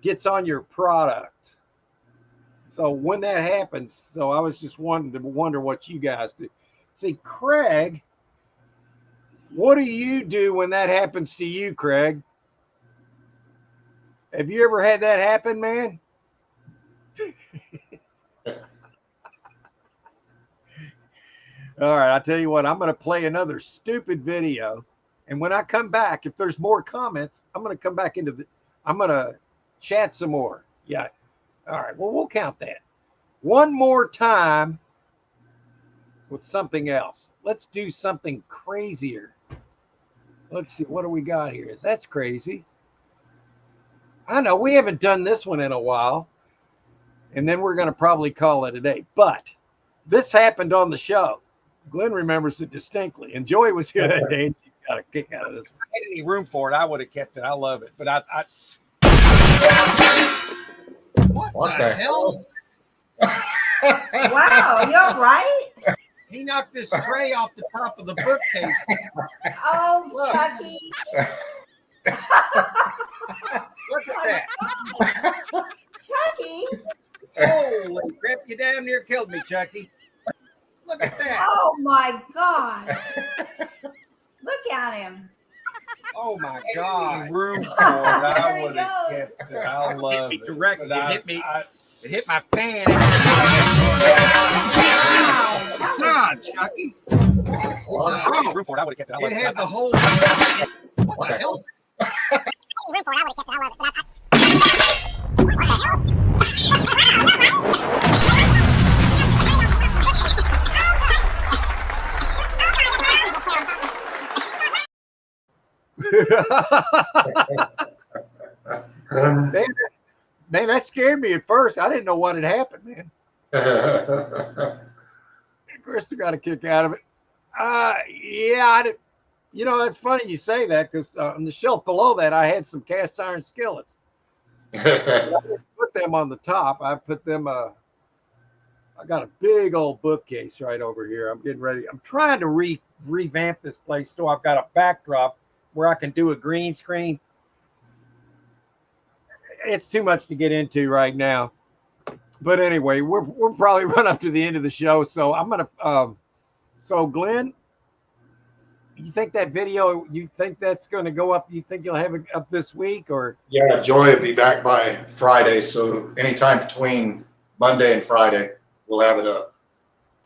gets on your product? So when that happens, so I was just wonder what you guys do. See, Craig, what do you do when that happens to you, Craig? Have you ever had that happen, man? All right, I'll tell you what, I'm going to play another stupid video. And when I come back, if there's more comments, I'm going to come back I'm going to chat some more. Yeah. All right, well, we'll count that. One more time, with something else. Let's do something crazier. Let's see, what do we got here? That's crazy. I know we haven't done this one in a while, and then we're going to probably call it a day. But this happened on the show. Glenn remembers it distinctly, and Joy was here that day, and she got a kick out of this. If I had any room for it, I would have kept it. I love it, but I what the hell? Wow, you're right. He knocked this tray off the top of the bookcase. Oh, Look. Chucky. Look at that. Chucky. Holy crap, you damn near killed me, Chucky. Look at that. Oh my God. Look at him. Oh my God. Room for it. There I he would have goes. kept it. I love It hit me it. directly. But It hit me. I- It hit my fan. Come on, Chucky. Room for it. I would have kept it. It had the whole. What the hell? Man, that scared me at first. I didn't know what had happened, man. Krista got a kick out of it. Yeah, I did. You know, it's funny you say that because on the shelf below that, I had some cast iron skillets. I didn't put them on the top. I put them. I got a big old bookcase right over here. I'm getting ready. I'm trying to revamp this place so I've got a backdrop where I can do a green screen. It's too much to get into right now. But anyway, we're probably run up to the end of the show, so I'm gonna. So Glenn, you think that video? You think that's going to go up? You think you'll have it up this week, or? Yeah, Joy will be back by Friday, so anytime between Monday and Friday, we'll have it up.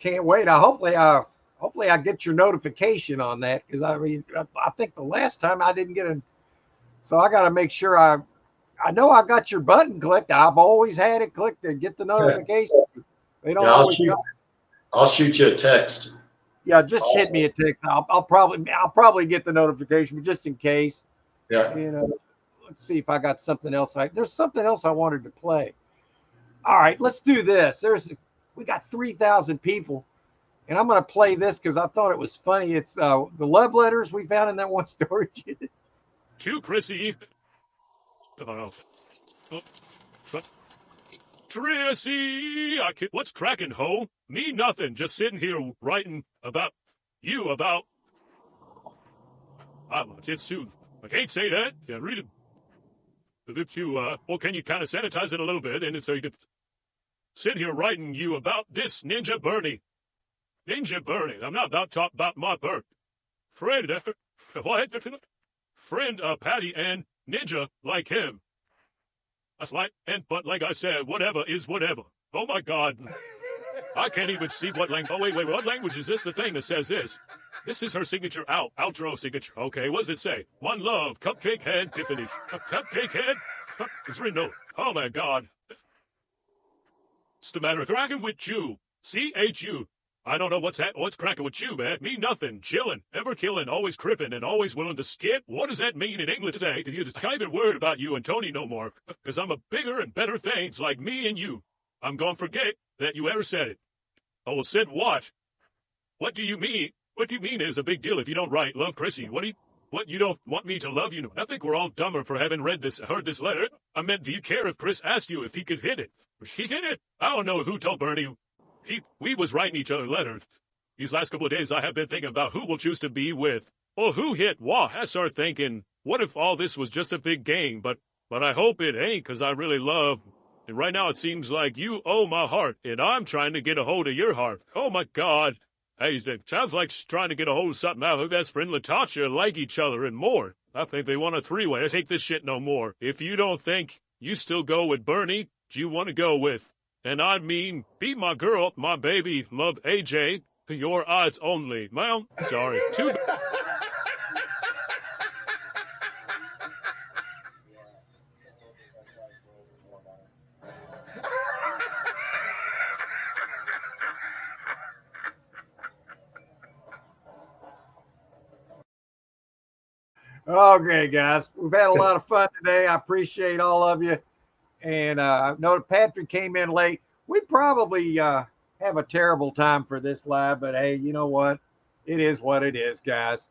Can't wait. Hopefully I get your notification on that, because I mean, I think the last time I didn't get it, so I got to make sure I know I got your button clicked. I've always had it clicked to get the notification. They don't always got it. I'll shoot you a text. Yeah, just hit me a text. I'll probably get the notification, but just in case. Yeah. You know, let's see if I got something else. There's something else I wanted to play. All right, let's do this. We got 3,000 people, and I'm going to play this because I thought it was funny. It's the love letters we found in that one storage unit. To Chrissy. Tracy, what's cracking, ho? Me nothing, just sitting here writing about you, about... it's soon. I can't say that. Yeah, read it. If you, well, can you kind of sanitize it a little bit, and so you could sit here writing you about this Ninja Bernie. Ninja Bernie. I'm not about to talk about my bird. Friend, what? Friend, Patty and Ninja like him. That's right, but like I said, whatever is whatever. Oh my God. I can't even see what language. Oh, wait, what language is this? The thing that says this. This is her signature outro signature. Okay, what does it say? One love, Cupcake Head, Tiffany. Cupcake Head? It's written. Oh my God. What's the matter? Cracking with you. C-H-U. I don't know what's cracking with you, man. Me nothing. Chillin', ever killing, always crippin', and always willing to skip. What does that mean in English today? I can't even worry about you and Tony no more, because I'm a bigger and better things like me and you. I'm gonna forget that you ever said it. Oh, well, said what? What do you mean? What do you mean is a big deal if you don't write, love Chrissy? What, you don't want me to love you? I think we're all dumber for having heard this letter. I meant, do you care if Chris asked you if he could hit it? He hit it? I don't know who told Bernie. We was writing each other letters. These last couple of days I have been thinking about who we'll choose to be with. Or who hit what? I started thinking, what if all this was just a big game? But I hope it ain't, because I really love... And right now it seems like you owe my heart, and I'm trying to get a hold of your heart. Oh my God. Hey, it sounds like she's trying to get a hold of something out. Her best friend Latasha like each other and more. I think they want a three-way. I take this shit no more. If you don't think you still go with Bernie, do you want to go with... And I mean, be my girl, my baby, love AJ, your eyes only. Well, sorry. Too Okay, guys, we've had a lot of fun today. I appreciate all of you. And I know that Patrick came in late. We probably have a terrible time for this live, but hey, you know what? It is what it is, guys.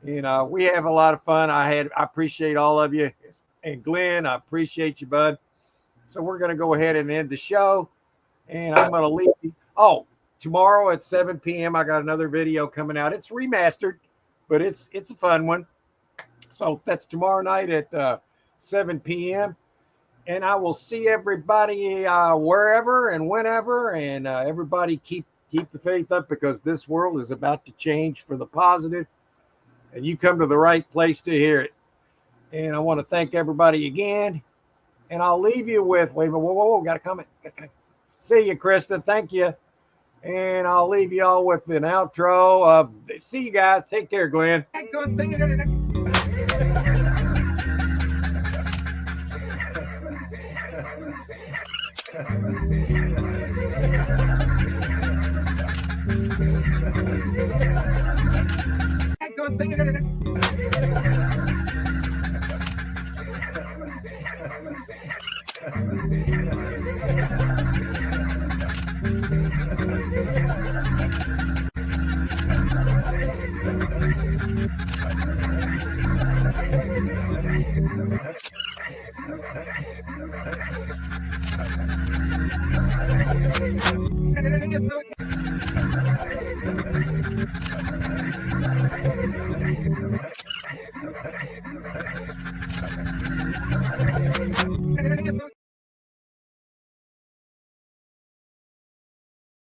We have a lot of fun. I appreciate all of you. And Glenn, I appreciate you, bud. So we're going to go ahead and end the show. And I'm going to leave you. Oh, tomorrow at 7 p.m., I got another video coming out. It's remastered, but it's a fun one. So that's tomorrow night at 7 p.m. And I will see everybody wherever and whenever. And everybody keep the faith up, because this world is about to change for the positive. And you come to the right place to hear it. And I want to thank everybody again. And I'll leave you with, wait a minute, whoa, got a comment. See you, Krista. Thank you. And I'll leave you all with an outro of, see you guys. Take care, Glenn.